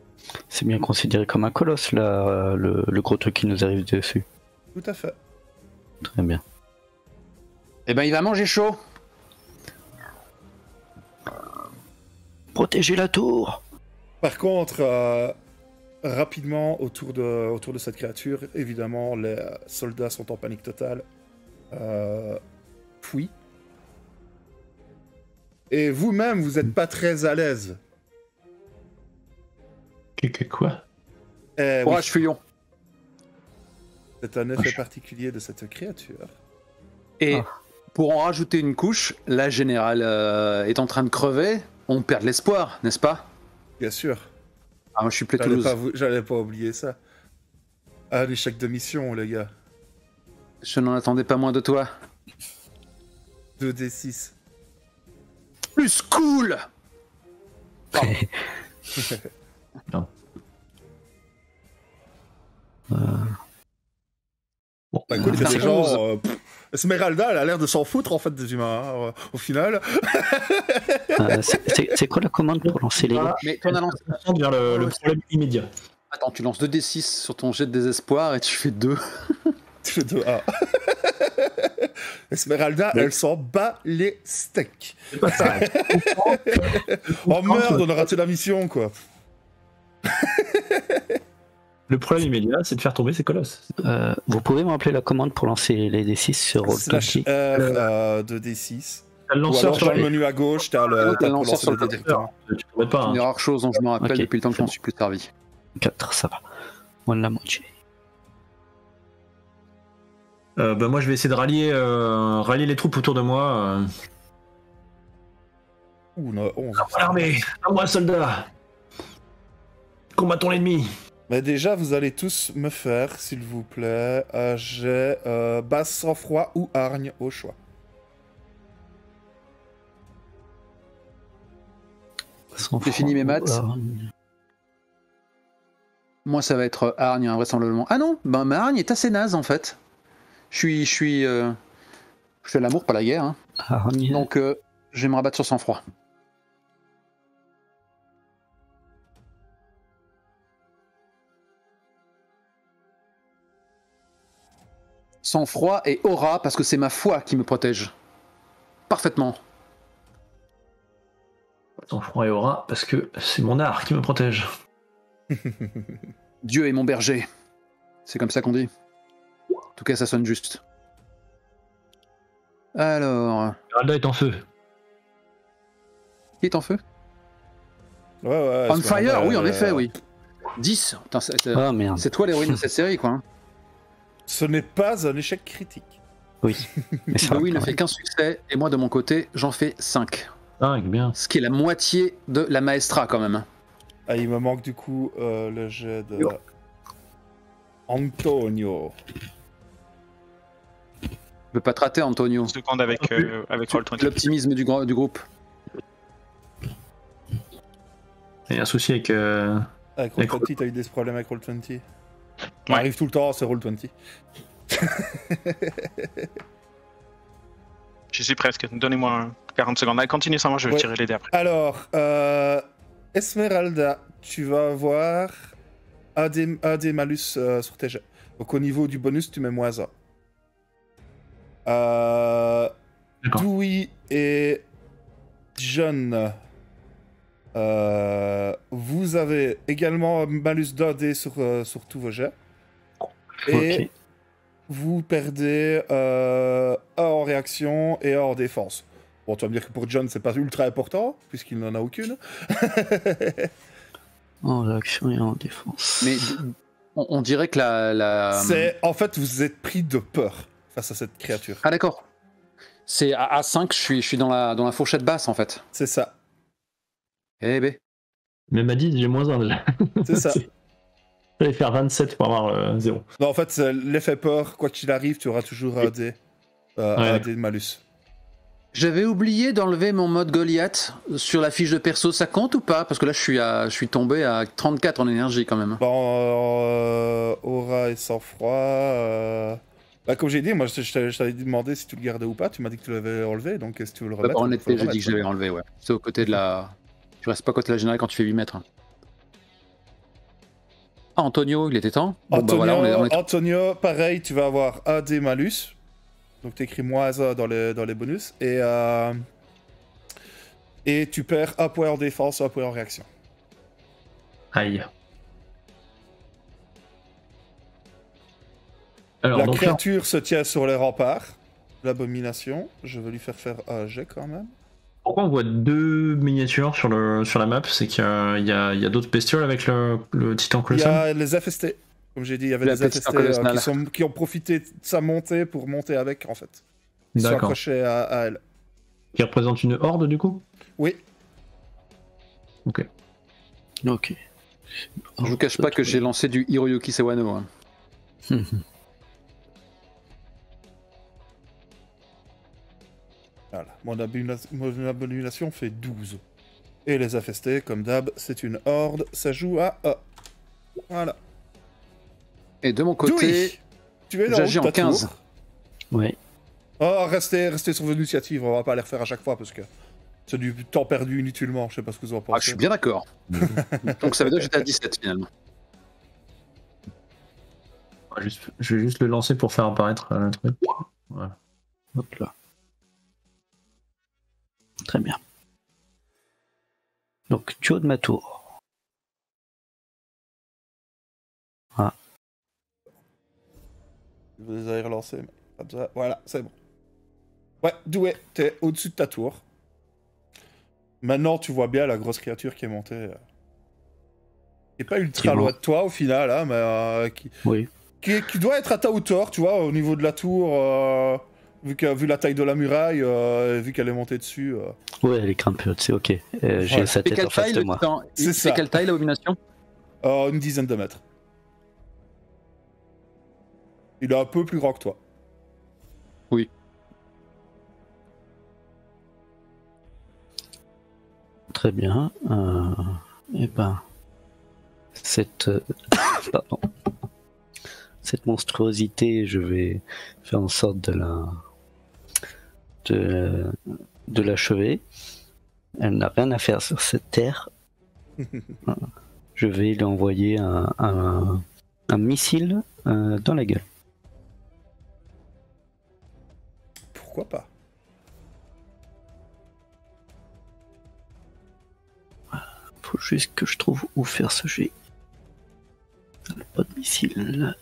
C'est bien considéré comme un colosse, là, le gros truc qui nous arrive dessus. Tout à fait. Très bien. Eh ben, il va manger chaud. Protégez la tour. Par contre, rapidement, autour de cette créature, évidemment, les soldats sont en panique totale. Fuient. Et vous-même, vous n'êtes pas très à l'aise. Quoi? Courage, fuyons. C'est un effet particulier de cette créature. Et pour en rajouter une couche, la générale est en train de crever. On perd l'espoir, n'est-ce pas? Bien sûr. Ah, moi je suis plus Toulouse. J'allais pas oublier ça. Un échec de mission, les gars. Je n'en attendais pas moins de toi. 2d6. Plus cool. Non. Bon, bah écoute, c'est genre... Esmeralda, elle a l'air de s'en foutre en fait des humains, hein, au final. C'est quoi la commande pour lancer les... Mais tu en as lancé le problème immédiat. Attends, tu lances 2d6 sur ton jet de désespoir et tu fais 2. Tu fais 2. Esmeralda, elle s'en bat les steaks. C'est pas ça. Oh merde, on a raté la mission, quoi. Le problème immédiat, c'est de faire tomber ces colosses. Vous pouvez me rappeler la commande pour lancer les D6 sur Roll20 2d6. T'as le lanceur sur le menu à gauche, t'as le lanceur sur le dé directement. Tu peux pas. C'est une rare chose dont je me rappelle depuis le temps que je m'en suis plus servi. 4, ça va. Moins de la moitié. Moi, je vais essayer de rallier les troupes autour de moi. On a 11. L'armée, à moi, soldats. Combattons l'ennemi. Mais déjà, vous allez tous me faire, s'il vous plaît, j'ai base sang-froid ou hargne au choix. J'ai fini mes maths. Moi, ça va être hargne, vraisemblablement. Ah non, ben, ma hargne est assez naze, en fait. Je fais l'amour, pas la guerre. Hein. Hargne. Donc, je vais me rabattre sur sang-froid. Sang-froid et aura, parce que c'est ma foi qui me protège. Parfaitement. Sang-froid et aura, parce que c'est mon art qui me protège. Dieu est mon berger. C'est comme ça qu'on dit. En tout cas, ça sonne juste. Alors... Geralda est en feu. Qui est en feu? Ouais, On fire, oui, en effet, oui. 10. Putain, Oh merde. c'est toi l'héroïne de cette série, quoi. Hein. Ce n'est pas un échec critique. Oui. Mais ça Louis ne fait qu'un succès, et moi, de mon côté, j'en fais 5. Ah, bien. Ce qui est la moitié de la maestra, quand même. Ah, il me manque du coup le jet de... Antonio. Je veux pas te rater, Antonio. Une seconde avec Roll20. L'optimisme du groupe. Il y a un souci avec... Avec Roll20, t'as eu des problèmes avec Roll20? Ça arrive tout le temps, c'est Roll20. J'y suis presque, donnez-moi 40 secondes. Allez, continue sans moi, je vais tirer les dés après. Alors, Esmeralda, tu vas avoir un des malus sur tes jets. Donc au niveau du bonus, tu mets -1. Dewey et John, vous avez également un malus d'1 sur tous vos jets. Et vous perdez 1 en réaction et 1 en défense. Bon, tu vas me dire que pour John, c'est pas ultra important, puisqu'il n'en a aucune. En réaction et en défense. Mais on dirait que la... En fait, vous êtes pris de peur face à cette créature. Ah d'accord. C'est à 5, je suis dans la fourchette basse, en fait. C'est ça. Eh ben. Mais m'a dit, j'ai -1 déjà. C'est ça. Je vais faire 27 pour avoir 0. Non, en fait, c'est l'effet peur, quoi qu'il arrive, tu auras toujours un dé de malus. J'avais oublié d'enlever mon mode Goliath sur la fiche de perso, ça compte ou pas? Parce que là, je suis tombé à 34 en énergie quand même. Bon, aura et sang-froid. Bah, comme j'ai dit, moi, je t'avais demandé si tu le gardais ou pas. Tu m'as dit que tu l'avais enlevé, donc si tu veux le remettre. En honnêteté, j'ai dit que je l'avais enlevé, ouais. C'est au côté de la. Tu restes pas à côté de la générale quand tu fais 8 mètres. Ah, Antonio, il était temps. Bon, Antonio, bah voilà, on est... Antonio, pareil, tu vas avoir un dé malus. Donc t'écris -1 dans les bonus. Et tu perds 1 point en défense, 1 point en réaction. Aïe. Alors, la donc créature se tient sur les remparts. L'abomination. Je vais lui faire un jet quand même. Pourquoi on voit 2 miniatures sur la map? C'est qu'il y a d'autres bestioles avec le titan colossal? Il y a les FST. Comme j'ai dit, il y avait les FST qui ont profité de sa montée pour monter avec, en fait. Ils sont accrochés à elle. Qui représente une horde, du coup? Oui. Ok. Ok. Je vous cache pas que j'ai lancé du Hiroyuki Sawano. Hein. Voilà. Mon abomination fait 12. Et les FST, comme d'hab, c'est une horde. Ça joue à A. Voilà. Et de mon côté, tu es j'agis en 15. Ouais. Oh, restez sur vos initiatives. On va pas les refaire à chaque fois parce que c'est du temps perdu inutilement. Je sais pas ce que vous en pensez. Ah, je suis bien d'accord. Donc ça veut dire que j'étais à 17 finalement. Je vais juste le lancer pour faire apparaître le truc. Voilà. Hop là. Très bien. Donc, duo de ma tour. Ah. Vous les avez relancés, mais comme ça. Voilà, c'est bon. Ouais, Doué, t'es au-dessus de ta tour. Maintenant, tu vois bien la grosse créature qui est montée. Qui est pas ultra loin de toi au final, hein, mais qui doit être à ta hauteur, tu vois, au niveau de la tour. Vu la taille de la muraille, vu qu'elle est montée dessus. Ouais, elle est grimpeuse, c'est ok. J'ai sa tête en face de moi. C'est quelle taille l'abomination? Une dizaine de mètres. Il est un peu plus grand que toi. Oui. Très bien. Eh ben, Pardon. Cette monstruosité, je vais faire en sorte de l'achever. Elle n'a rien à faire sur cette terre. Je vais lui envoyer un missile dans la gueule. Pourquoi pas? Faut juste que je trouve où faire ce jet. Le pas de missile.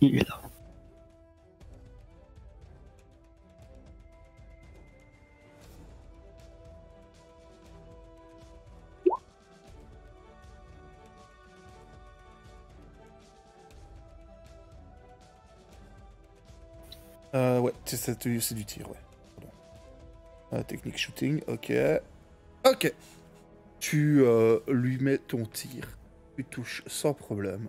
Il est là. Ouais, c'est du tir, ouais. Technique shooting, ok. Ok. Tu lui mets ton tir. Tu touches sans problème.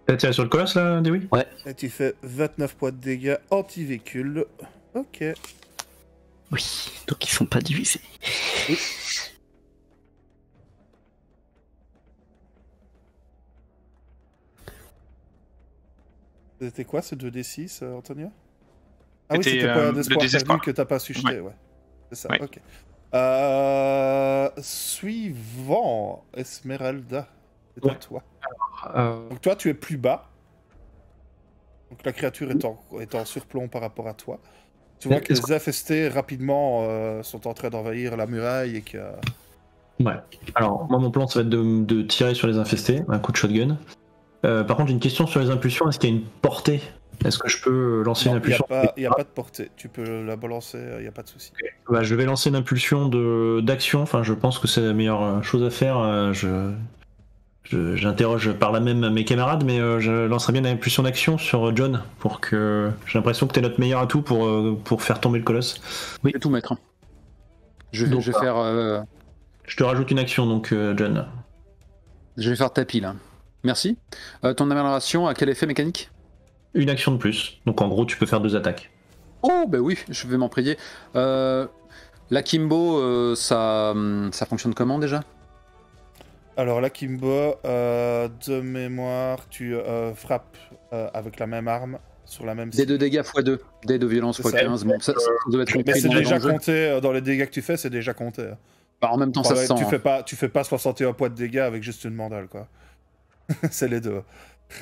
T'as tiré sur le colosse là, Dewey? Ouais. Et tu fais 29 points de dégâts anti-véhicule. Ok. Oui, donc ils sont pas divisés. Oui. C'était quoi ce 2d6, Antonia? Ah oui, c'était pas d'espoir perdu que t'as pas su jeter, ouais. C'est ça, ouais. Ok. Suivant, Esmeralda. C'est à toi. Donc toi, tu es plus bas. Donc la créature est en surplomb par rapport à toi. Tu vois que les infestés rapidement sont en train d'envahir la muraille et que... Ouais. Alors, moi, mon plan, ça va être de tirer sur les infestés, un coup de shotgun. Par contre, j'ai une question sur les impulsions. Est-ce qu'il y a une portée? Est-ce que je peux lancer une impulsion? Il n'y a pas de portée. Tu peux la balancer, il n'y a pas de souci. Okay. Bah, je vais lancer une impulsion d'action. Enfin, je pense que c'est la meilleure chose à faire. J'interroge par là même mes camarades, mais je lancerai bien une impulsion d'action sur John pour que. J'ai l'impression que t'es notre meilleur atout pour faire tomber le colosse. Oui, tout mettre. Je vais faire. Je te rajoute une action donc, John. Je vais faire tapis là. Merci. Ton amélioration a quel effet mécanique? Une action de plus. Donc en gros, tu peux faire 2 attaques. Oh, bah oui, je vais m'en prier. L'Akimbo, ça fonctionne comment déjà? Alors, l'Akimbo, de mémoire, tu frappes avec la même arme, sur la même... Des 2 dégâts x2, des de violence x15. Bon, ça doit être mais c'est déjà compté, dans les dégâts que tu fais, c'est déjà compté. Bah, en même temps, ça se sent. Tu fais pas 61 points de dégâts avec juste une mandale, quoi. C'est les deux.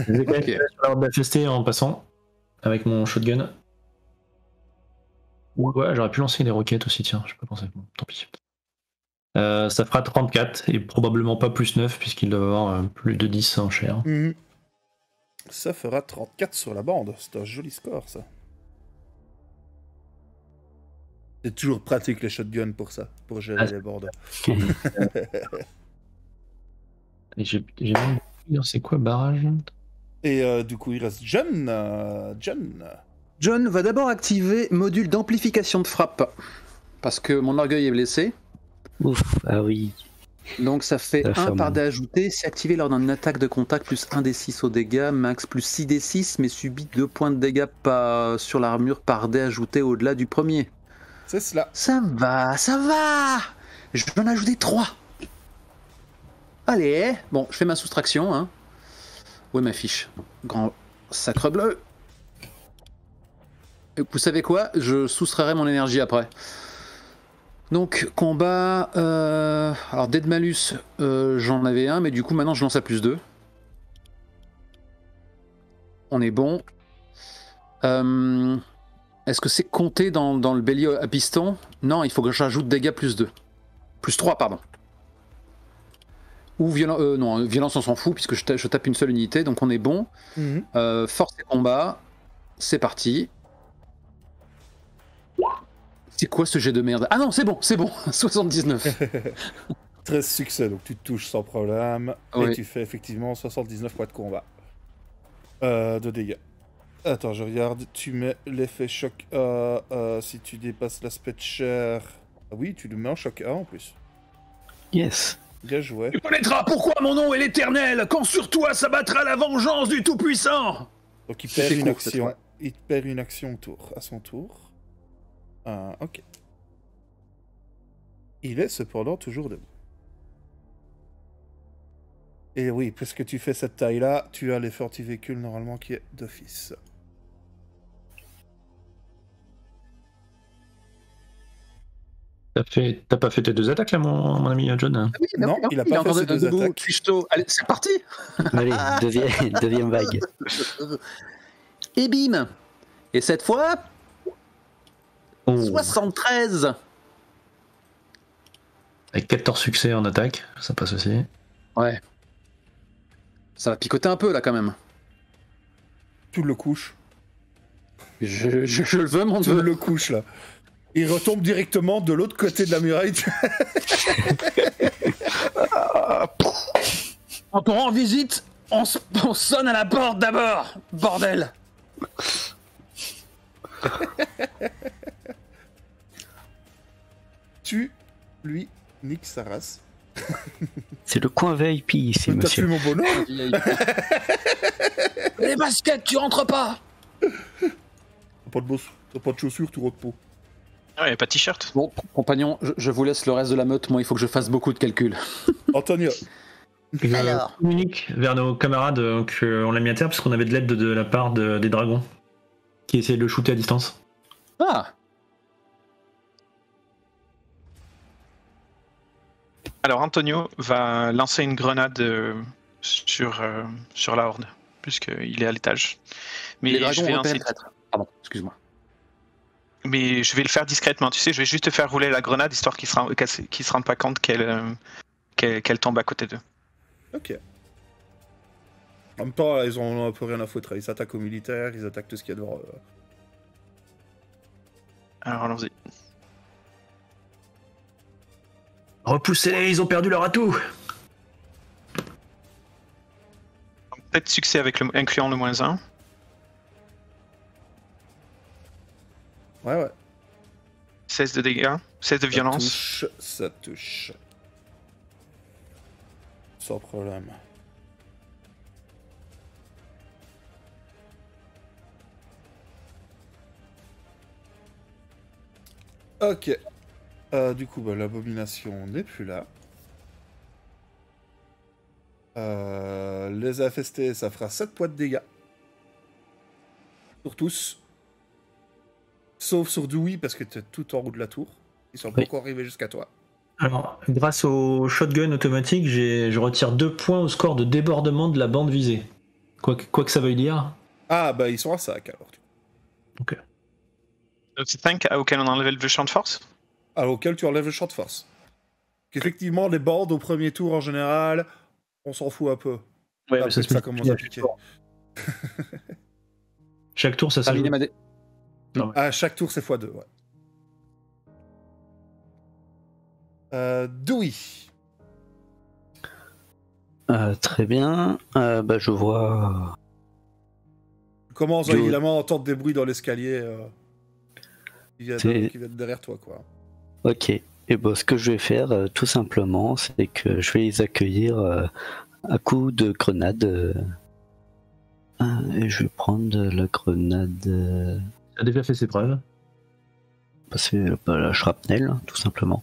J'ai quand même sur l'ordre d'infesté en passant, avec mon shotgun. Ouais, j'aurais pu lancer les roquettes aussi, tiens, je peux pas penser. Bon, tant pis. Ça fera 34 et probablement pas plus 9 puisqu'il doit avoir plus de 10 en chair. Ça fera 34 sur la bande, c'est un joli score ça. C'est toujours pratique les shotguns pour ça, pour gérer les bords. Et j'ai même c'est quoi barrage? Et du coup il reste John. John va d'abord activer module d'amplification de frappe parce que mon orgueil est blessé. Ouf, ah oui. Donc ça fait 1 par dé ajouté, c'est activé lors d'une attaque de contact, plus 1 des 6 au dégâts, max plus 6 des 6, mais subit 2 points de dégâts sur l'armure par dé ajouté au-delà du premier. C'est cela. Ça va. Je vais en ajouter 3. Allez, bon, je fais ma soustraction. Hein. Où est ma fiche? Grand sacre bleu. Et vous savez quoi? Je soustrairai mon énergie après. Donc, combat... alors, dé de malus, j'en avais un, mais du coup, maintenant, je lance à plus 2. On est bon. Est-ce que c'est compté dans le bélier à piston? Non, il faut que j'ajoute dégâts plus 2. Plus 3, pardon. Ou non, violence, on s'en fout, puisque je tape une seule unité, donc on est bon. Force et combat, c'est parti. C'est quoi ce jet de merde? Ah non, c'est bon 79. 13 succès, donc tu te touches sans problème. Oui. Et tu fais effectivement 79 points de combat. De dégâts. Attends, je regarde. Tu mets l'effet choc si tu dépasses l'aspect de chair. Ah oui, tu le mets en choc 1 en plus. Yes. Bien joué. Tu connaîtras pourquoi mon nom est l'éternel, quand sur toi s'abattra la vengeance du Tout-Puissant. Donc il perd une action. Il perd une action à son tour. Ok. Il est cependant toujours debout. Et oui, puisque tu fais cette taille-là, tu as l'effet anti-véhicule normalement qui est d'office. T'as pas fait tes 2 attaques là, mon ami John? Ah oui, non, il a pas fait ses 2 attaques. Allez, c'est parti. Allez, deuxième vague. Et bim. Et cette fois, 73. Avec 14 succès en attaque, ça passe aussi. Ouais. Ça va picoter un peu là quand même. Tu le couches. Je le veux, mon Tu dieu. le couches là. Il retombe directement de l'autre côté de la muraille. Quand on rend visite, on sonne à la porte d'abord. Bordel. Tu lui niques sa race. C'est le coin VIP ici, T'as monsieur. plus mon bonhomme. Les baskets, tu rentres pas. T'as pas de chaussures, tu rentres pas. Ah, y a pas de t-shirt. Bon, compagnon, je vous laisse le reste de la meute. Moi, il faut que je fasse beaucoup de calculs. Antonio. Alors. Je communique vers nos camarades qu'on l'a mis à terre parce qu'on avait de l'aide de la part des dragons qui essayaient de le shooter à distance. Ah. Alors Antonio va lancer une grenade sur la horde, puisqu'il est à l'étage. Mais Les dragons je vais repèrent lancer... le traître. Pardon, excuse-moi. Mais je vais le faire discrètement, tu sais, je vais juste te faire rouler la grenade histoire qu'ils se rendent pas compte qu'elle tombe à côté d'eux. Ok. En même temps, ils ont un peu rien à foutre. Ils s'attaquent aux militaires, ils attaquent tout ce qu'il y a devant. Alors allons-y. Repoussez-les, ils ont perdu leur atout. 7 succès avec incluant le -1. Ouais. 16 de dégâts, 16 de violence. Ça touche. Sans problème. Ok. Du coup, l'abomination n'est plus là. Les AFST, ça fera 7 points de dégâts. Pour tous. Sauf sur Dewey, parce que t'es tout en haut de la tour. Ils sont pas encore arrivés jusqu'à toi. Alors, grâce au shotgun automatique, je retire 2 points au score de débordement de la bande visée. Quoi que ça veuille dire. Ah, ils sont à 5 alors. Ok. C'est 5 auquel on a enlevé le champ de force. Auquel tu enlèves le champ de force. Qu'effectivement, les bandes au premier tour en général, on s'en fout un peu. Ouais, mais ça commence à piquer. Chaque tour, ça s'ajoute. À chaque tour, c'est x2, ouais. Dewey. Très bien. Je vois... Tu commences évidemment à entendre des bruits dans l'escalier qui viennent derrière toi, quoi. Ok. Et ce que je vais faire, tout simplement, c'est que je vais les accueillir à coups de grenade. Et je vais prendre la grenade... Ça a déjà fait ses preuves. C'est la shrapnel, tout simplement.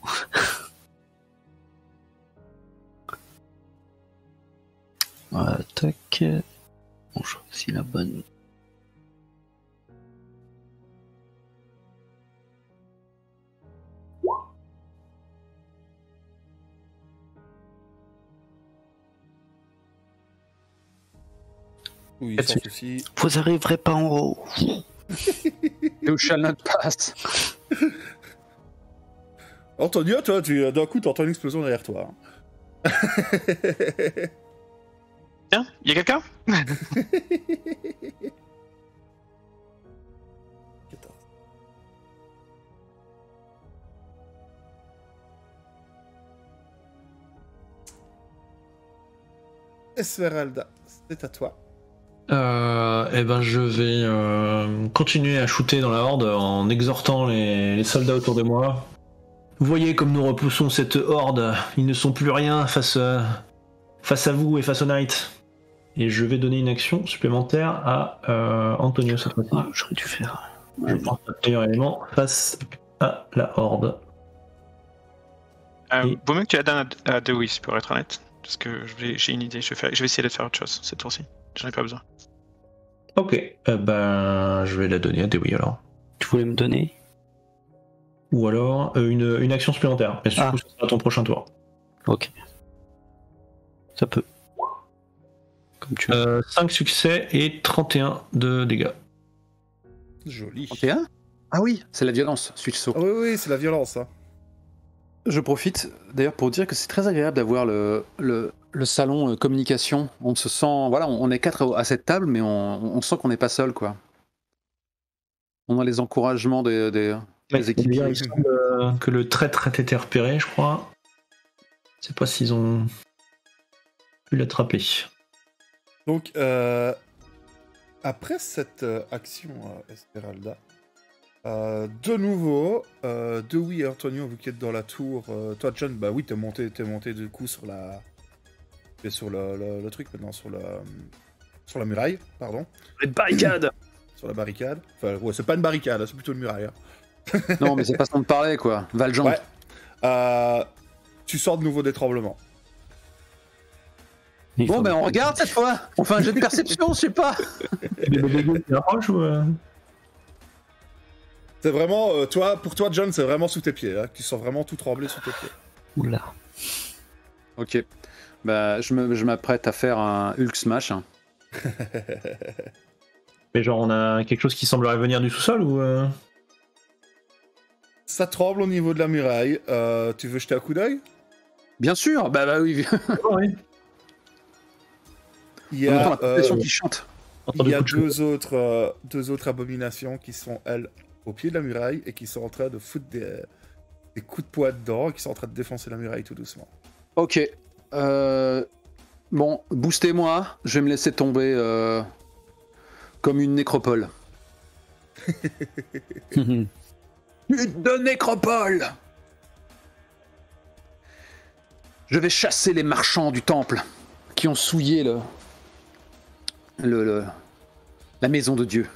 Voilà, tac. Bon, je choisis la bonne. Oui, sans souci. Vous arriverez pas en haut. You shall not pass. Antonio, toi, d'un coup, t'entends une explosion derrière toi. Tiens, y'a quelqu'un? 14. Esmeralda, c'est à toi. Je vais continuer à shooter dans la horde en exhortant les soldats autour de moi. Vous voyez comme nous repoussons cette horde, ils ne sont plus rien face à vous et face au Knight. Et je vais donner une action supplémentaire à Antonio cette fois-ci. J'aurais dû faire. Je prends le meilleur élément face à la horde. Vaut mieux que tu la donnes à Dewey, pour être honnête. Parce que j'ai une idée, je vais essayer de faire autre chose cette tour-ci. J'en ai pas besoin. Ok, je vais la donner à Dewey alors. Tu voulais me donner? Ou alors une action supplémentaire. Mais du coup, ça sera ton prochain tour. Ok. Ça peut. Comme tu veux. 5 succès et 31 de dégâts. Joli. 31 ? Ah oui, c'est la violence, switch saut. Ah oui, c'est la violence. Hein. Je profite d'ailleurs pour dire que c'est très agréable d'avoir le salon communication. On se sent, voilà, on est 4 à cette table, mais on sent qu'on n'est pas seul, quoi. On a les encouragements des équipes. Il semble que le traître ait été repéré, je crois. Je sais pas s'ils ont pu l'attraper. Donc, après cette action, Esmeralda, de nouveau, Dewey et Antonio, vous qui êtes dans la tour, toi, John, bah oui, t'es monté du coup sur la... T'es sur le truc maintenant, sur la muraille, pardon. Les barricades. Sur la barricade. Enfin, ouais, c'est pas une barricade, c'est plutôt une muraille. Hein. Non, mais c'est façon de parler, quoi. Valjean. Ouais. Tu sors de nouveau des tremblements. Bon, ben on regarde cette fois. On fait un jeu de perception, je sais pas. C'est vraiment, pour toi, John, c'est vraiment sous tes pieds. Hein. Tu sens vraiment tout trembler sous tes pieds. Oula. Ok. Bah, je m'apprête à faire un Hulk Smash. Hein. Mais genre, on a quelque chose qui semblerait venir du sous-sol ou Ça tremble au niveau de la muraille. Tu veux jeter un coup d'œil? Bien sûr. Bah oui. oui. Il y a qui chante. Il y a deux autres abominations qui sont, elles, au pied de la muraille et qui sont en train de foutre des coups de poing dedans et qui sont en train de défoncer la muraille tout doucement. Ok. Bon, boostez-moi. Je vais me laisser tomber comme une nécropole. Une de nécropole. Je vais chasser les marchands du temple qui ont souillé la maison de Dieu.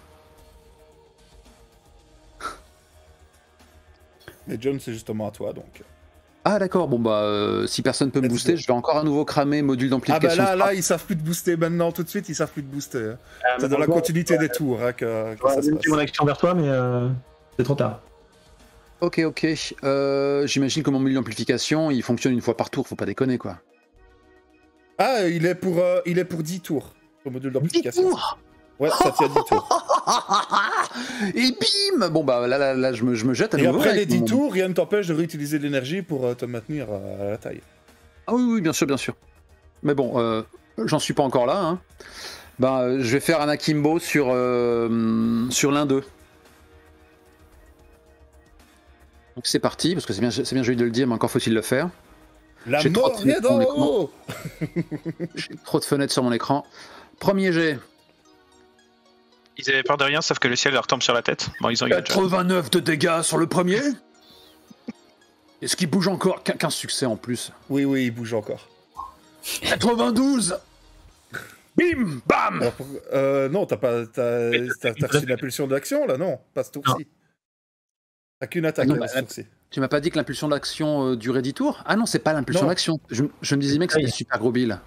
Mais John, c'est justement à toi, donc. Ah d'accord, bon bah si personne peut me booster, je vais encore à nouveau cramer module d'amplification. Ah bah là, ils savent plus de booster maintenant, tout de suite, ils savent plus de booster. C'est dans la continuité des tours hein, que ça se passe. Mon action vers toi, mais c'est trop tard. Ok. J'imagine que mon module d'amplification, il fonctionne une fois par tour, faut pas déconner quoi. Ah, il est pour 10 tours, le module d'amplification. 10 tours. Ouais, ça tient 10 tours. Et bim. Bon bah là je me jette à nouveau. Et après les 10 tours, rien ne t'empêche de réutiliser de l'énergie pour te maintenir à la taille. Ah oui, bien sûr. Mais bon, j'en suis pas encore là. Hein. Je vais faire un akimbo sur l'un d'eux. Donc c'est parti, parce que c'est bien joli de le dire, mais encore faut-il le faire. La mort vient d'en haut. J'ai trop de fenêtres sur mon écran. Premier jet. Ils avaient peur de rien, sauf que le ciel leur tombe sur la tête. Bon, ils ont eu 89 de dégâts sur le premier. Est-ce qu'il bouge encore? 15 succès en plus. Oui, il bouge encore. 92. Bim, bam. Alors non, t'as reçu l'impulsion d'action là, non, pas ce tour-ci. T'as qu'une attaque ce tour-ci. Tu m'as pas dit que l'impulsion d'action durait 10 tours? Ah non, c'est pas l'impulsion d'action. Je me disais mec, c'était super gros bill.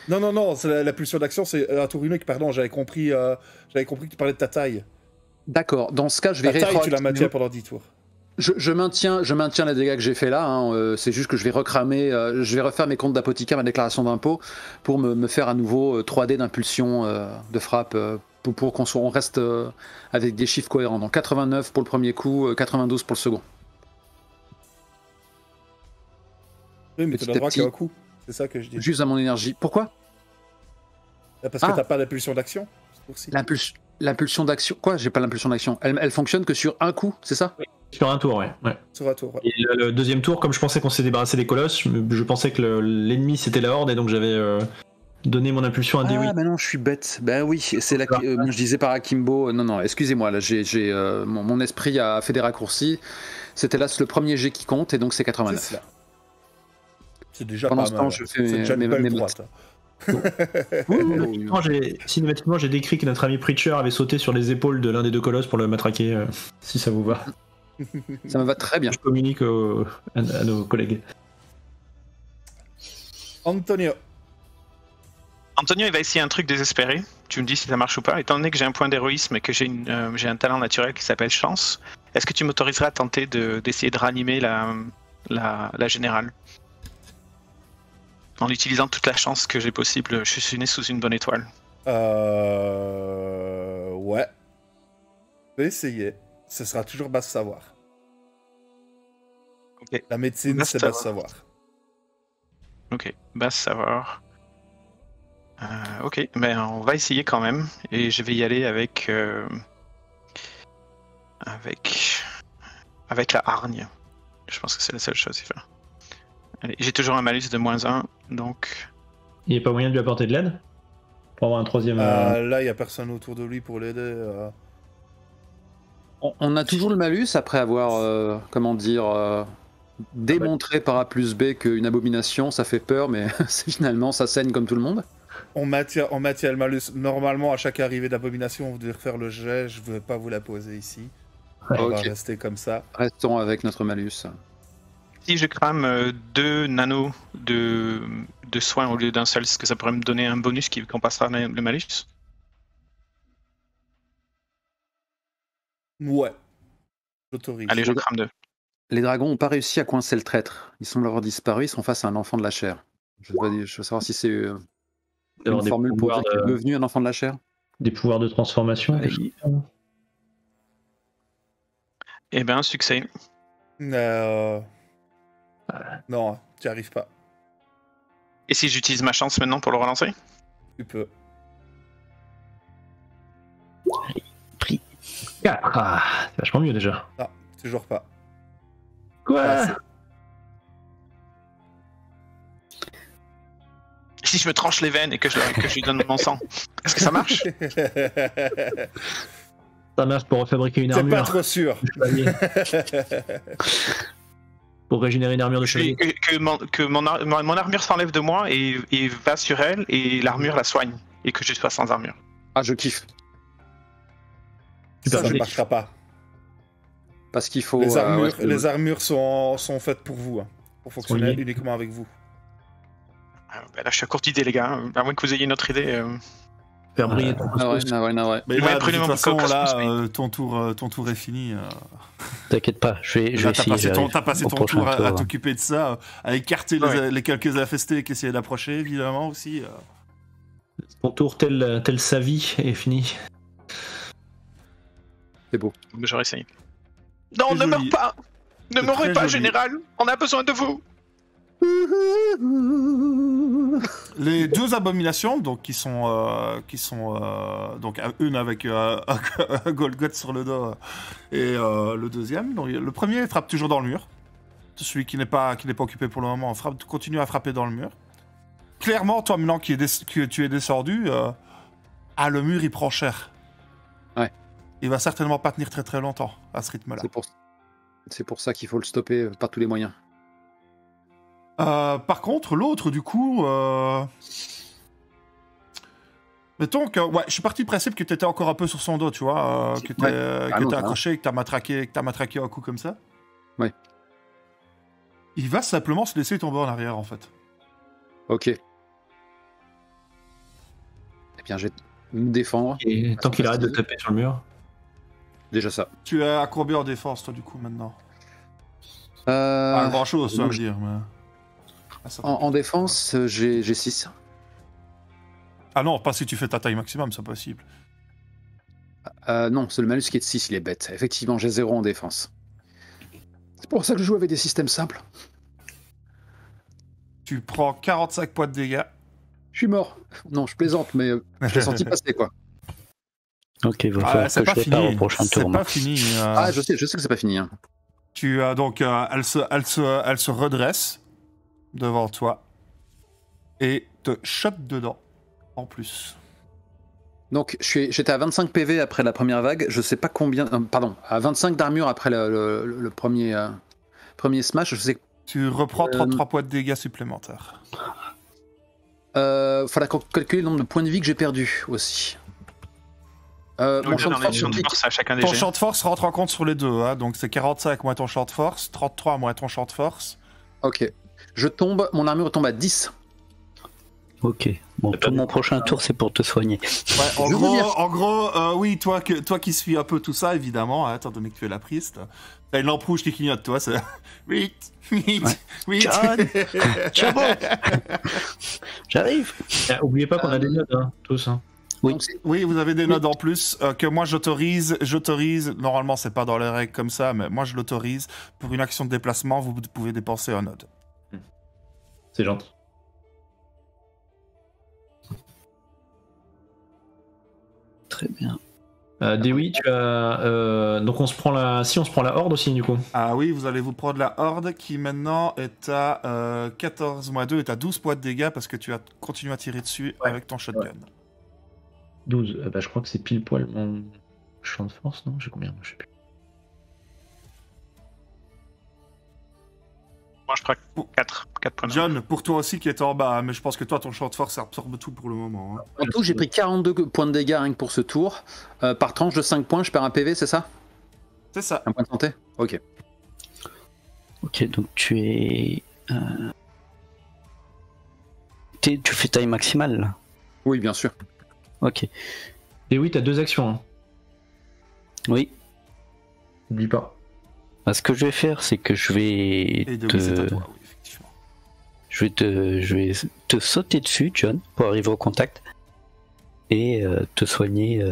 Non, c'est la pulsion d'action, c'est un tour unique, pardon, j'avais compris que tu parlais de ta taille. D'accord, dans ce cas, je vais ta taille, tu la maintiens pendant 10 tours. Je maintiens les dégâts que j'ai fait là, hein, c'est juste que je vais je vais refaire mes comptes d'apothicaire, ma déclaration d'impôt, pour me faire à nouveau 3D d'impulsion de frappe, pour qu'on reste avec des chiffres cohérents. Donc 89 pour le premier coup, 92 pour le second. Oui, mais tu n'as droit qu'à un coup. C'est ça que je dis. Juste à mon énergie. Pourquoi? Parce que t'as pas d'impulsion d'action. L'impulsion d'action. Quoi? J'ai pas l'impulsion d'action. Elle fonctionne que sur un coup, c'est ça? Oui, sur un tour, ouais. Sur un tour, ouais. Et le deuxième tour, comme je pensais qu'on s'est débarrassé des colosses, je pensais que l'ennemi c'était la horde et donc j'avais donné mon impulsion à Dewey. Ah bah non, je suis bête. Ben oui, c'est là que je disais par Akimbo. Non, excusez-moi, là mon esprit a fait des raccourcis. C'était là le premier jet qui compte et donc c'est 89. C'est déjà pendant pas ce mal. temps, je fais mes droites. Cinématiquement, j'ai décrit que notre ami Preacher avait sauté sur les épaules de l'un des deux colosses pour le matraquer, si ça vous va. Ça me va très bien. Je communique à nos collègues. Antonio. Antonio, il va essayer un truc désespéré. Tu me dis si ça marche ou pas. Étant donné que j'ai un point d'héroïsme et que j'ai un talent naturel qui s'appelle chance, est-ce que tu m'autoriserais à tenter d'essayer de réanimer la générale en utilisant toute la chance que j'ai possible? Je suis né sous une bonne étoile. Ouais. Je vais essayer. Ce sera toujours basse savoir. Ok. La médecine, c'est basse savoir. Ok, basse savoir. Ok, ben on va essayer quand même. Et je vais y aller avec la hargne. Je pense que c'est la seule chose à faire. Allez, j'ai toujours un malus de -1, donc... Il n'y a pas moyen de lui apporter de l'aide? Pour avoir un troisième... Là, il n'y a personne autour de lui pour l'aider. On a toujours le malus après avoir, démontré par A plus B qu'une abomination, ça fait peur, mais finalement, ça saigne comme tout le monde. On maintient le malus. Normalement, à chaque arrivée d'abomination, vous devez refaire le jet. Je ne vais pas vous la poser ici. On va rester comme ça. Restons avec notre malus. Si je crame 2 nanos de soins au lieu d'un seul, est-ce que ça pourrait me donner un bonus qui compensera le malus? Ouais. J'autorise. Allez, je crame 2. Les dragons n'ont pas réussi à coincer le traître. Ils semblent avoir disparu, ils sont face à un enfant de la chair. Je veux savoir si c'est une formule pour dire qu'il est devenu un enfant de la chair. Des pouvoirs de transformation. Eh bien, succès. Non, tu n'y arrives pas. Et si j'utilise ma chance maintenant pour le relancer? Tu peux. Pris. 4. Ah, c'est vachement mieux déjà. Non, toujours pas. Quoi? Si je me tranche les veines et que je lui donne mon sang, est-ce que ça marche? Ça marche pour refabriquer une armure. C'est pas trop sûr. Pour régénérer une armure de chevalier. Que mon armure s'enlève de moi et va sur elle et l'armure la soigne. Et que je sois sans armure. Ah, je kiffe. Ça ne marchera pas. Parce qu'il faut... Les armures sont faites pour vous. Pour fonctionner uniquement avec vous. Ben là, je suis à court d'idées, les gars. À moins que vous ayez une autre idée. Faire briller ton ouais. Mais là, de toute façon, là, ton tour est fini. T'inquiète pas, je vais essayer. T'as passé ton tour à t'occuper de ça, à écarter les quelques infestés qui essayaient d'approcher, évidemment, aussi. Ton tour, tel sa vie, est fini. C'est beau. J'aurais essayé. Non, ne meurs pas! Ne mourrez pas, général! On a besoin de vous! Les 2 abominations, donc qui sont donc une avec un Golgoth sur le dos et le deuxième. Donc le premier frappe toujours dans le mur. Celui qui n'est pas occupé pour le moment continue à frapper dans le mur. Clairement, toi maintenant que tu es descendu, le mur il prend cher. Ouais. Il va certainement pas tenir très très longtemps à ce rythme-là. C'est pour ça qu'il faut le stopper par tous les moyens. Par contre, l'autre, du coup... Mettons que... Ouais, je suis parti du principe que tu étais encore un peu sur son dos, tu vois, que t'es accroché, que t'as matraqué un coup comme ça. Ouais. Il va simplement se laisser tomber en arrière, en fait. Ok. Eh bien, je vais me défendre. Et tant qu'il arrête de taper sur le mur. Déjà ça. Tu es à combien en défense, toi, du coup, maintenant? Pas grand-chose, ça veut dire, mais... En défense, j'ai 6. Ah non, pas si tu fais ta taille maximum, c'est possible. Non, c'est le malus qui est de 6, il est bête. Effectivement, j'ai 0 en défense. C'est pour ça que je joue avec des systèmes simples. Tu prends 45 points de dégâts. Je suis mort. Non, je plaisante, mais je l'ai senti passer, quoi. Ok, il va falloir que je prépare au prochain tour. C'est pas fini. Ah, je sais que c'est pas fini. Hein. Tu as donc... elle se redresse devant toi et te shot dedans en plus. Donc j'étais à 25 PV après la première vague, je sais pas combien, pardon, à 25 d'armure après le premier smash, je sais. Tu reprends 33 points de dégâts supplémentaires. Faudra calculer le nombre de points de vie que j'ai perdu aussi. Mon champ de force, ton champ de force rentre en compte sur les deux, hein, donc c'est 45 moins ton champ de force, 33 moins ton champ de force. Ok. Mon armure tombe à 10. Ok. Bon, tout mon prochain tour, c'est pour te soigner. Ouais, en gros, oui, toi qui suis un peu tout ça, évidemment, hein, étant donné que tu es la prieste, t'as une lampe rouge qui clignote, toi, c'est... Vite. John J'arrive. Oubliez pas qu'on a des notes, hein, tous. Hein. Oui, vous avez des nodes en plus que moi j'autorise. Normalement, c'est pas dans les règles comme ça, mais moi je l'autorise. Pour une action de déplacement, vous pouvez dépenser un node. C'est gentil. Très bien. Dewi, tu as. Donc on se prend la horde aussi, du coup. Ah oui, vous allez vous prendre la horde qui maintenant est à 14-2, est à 12 points de dégâts parce que tu as continué à tirer dessus avec ton shotgun. 12, je crois que c'est pile poil mon champ de force, non? J'ai combien? Je sais plus. Moi, je crois 4 points. John, pour toi aussi qui est en bas, mais je pense que toi, ton champ de force, ça absorbe tout pour le moment. Hein. En tout, j'ai pris 42 points de dégâts rien que pour ce tour. Par tranche de 5 points, je perds un PV, c'est ça? C'est ça. Un point de santé? Ok. Ok, donc tu es... tu fais taille maximale, là? Oui, bien sûr. Ok. Et oui, t'as 2 actions. Hein. Oui. N'oublie pas. Ce que je vais faire, c'est que je vais je vais te sauter dessus, John, pour arriver au contact et te soigner,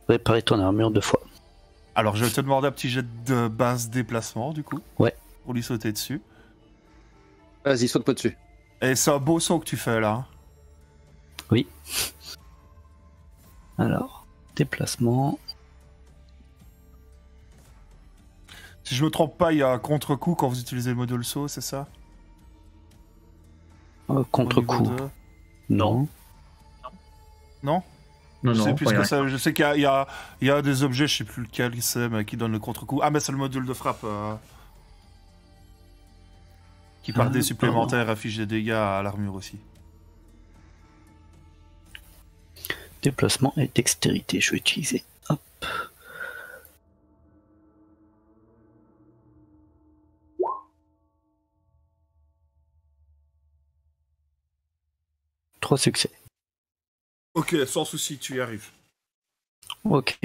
réparer ton armure 2 fois. Alors, je vais te demander un petit jet de base déplacement, du coup. Ouais. Pour lui sauter dessus. Vas-y, saute pas dessus. Et c'est un beau saut que tu fais là. Oui. Alors, déplacement. Si je me trompe pas, il y a un contre-coup quand vous utilisez le module saut, c'est ça? Contre-coup. Non. Non? Non, je sais plus ce que rien. c'est. Je sais qu'il y a des objets, je sais plus lequel c'est, mais qui donne le contre-coup. Ah, mais c'est le module de frappe. Qui par dés supplémentaires affiche des dégâts à l'armure aussi. Déplacement et dextérité, je vais utiliser. Hop. Trois succès. Ok, sans souci, tu y arrives. Ok.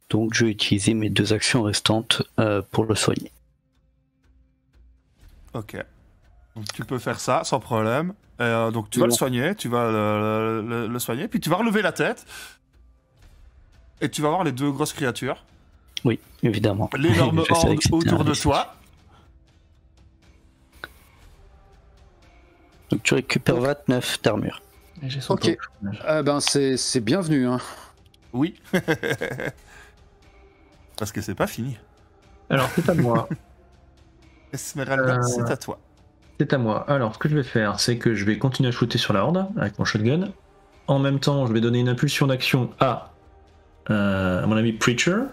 Donc je vais utiliser mes 2 actions restantes pour le soigner. Ok. Donc tu peux faire ça sans problème. Donc tu vas le soigner, tu vas le soigner, puis tu vas relever la tête. Et tu vas voir les 2 grosses créatures. Oui, évidemment. L'énorme horde autour de toi. Donc tu récupères 29 d'armure. Ok. C'est bienvenu. Hein. Oui. Parce que c'est pas fini. Alors, c'est à moi. Esmeralda, c'est à toi. C'est à moi. Alors, ce que je vais faire, c'est que je vais continuer à shooter sur la horde avec mon shotgun. En même temps, je vais donner une impulsion d'action à mon ami Preacher.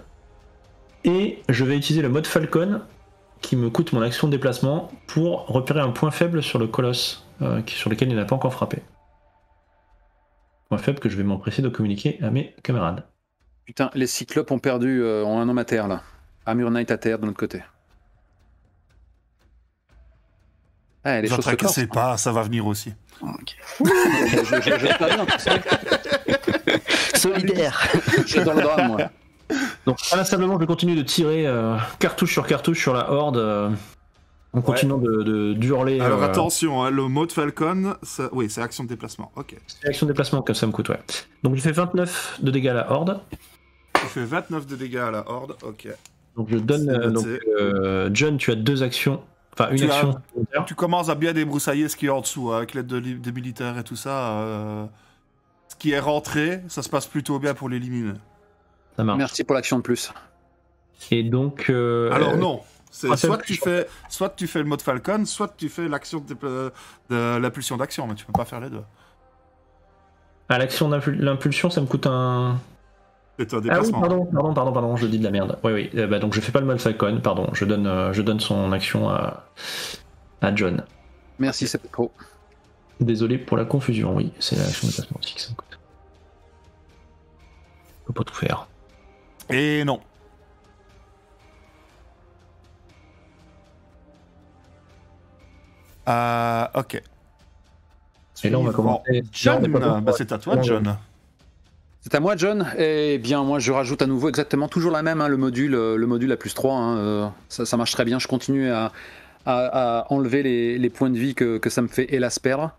Et je vais utiliser le mode Falcon qui me coûte mon action de déplacement pour repérer un point faible sur le colosse sur lequel il n'a pas encore frappé. Point faible que je vais m'empresser de communiquer à mes camarades. Putain, les cyclopes ont perdu en un homme à terre là. Armure Knight à terre de l'autre côté. Ah, les ne choses se tracassez corsent. pas, ça va venir aussi. Ok. je pas bien, tu sais. Solidaire. Je suis dans le drame, moi. Donc, inlassablement, je continue de tirer cartouche sur la horde en continuant d'hurler. Alors attention, hein, le mode Falcon, oui, c'est action de déplacement. Ok. C'est action de déplacement comme ça me coûte, ouais. Donc, je fais 29 de dégâts à la horde. Tu fais 29 de dégâts à la horde, ok. Donc, je donne. John, tu as 2 actions. Enfin, une action. Tu commences à bien débroussailler ce qui est en dessous, hein, avec l'aide des militaires et tout ça. Ce qui est rentré, ça se passe plutôt bien pour l'éliminer. Ça marche. Merci pour l'action de plus. Et donc. Alors non, c'est soit tu fais le mode Falcon, soit tu fais l'action de l'impulsion d'action, mais tu peux pas faire les deux. À l'action l'impulsion, ça me coûte un. C'est un déplacement. Ah oui, pardon, je dis de la merde. Oui. Donc je fais pas le mode Falcon, pardon. Je donne son action à John. Merci, c'est trop. Désolé pour la confusion, oui, c'est l'action de déplacement aussi que ça me coûte. Je peux pas tout faire. Et non. Ok. Et là, on va commencer. John, bah, c'est à toi, John. C'est à moi, John. Eh bien, moi, je rajoute à nouveau exactement toujours la même, hein, le module à +3. Hein, ça marche très bien. Je continue à enlever les points de vie que ça me fait, hélas, perdre.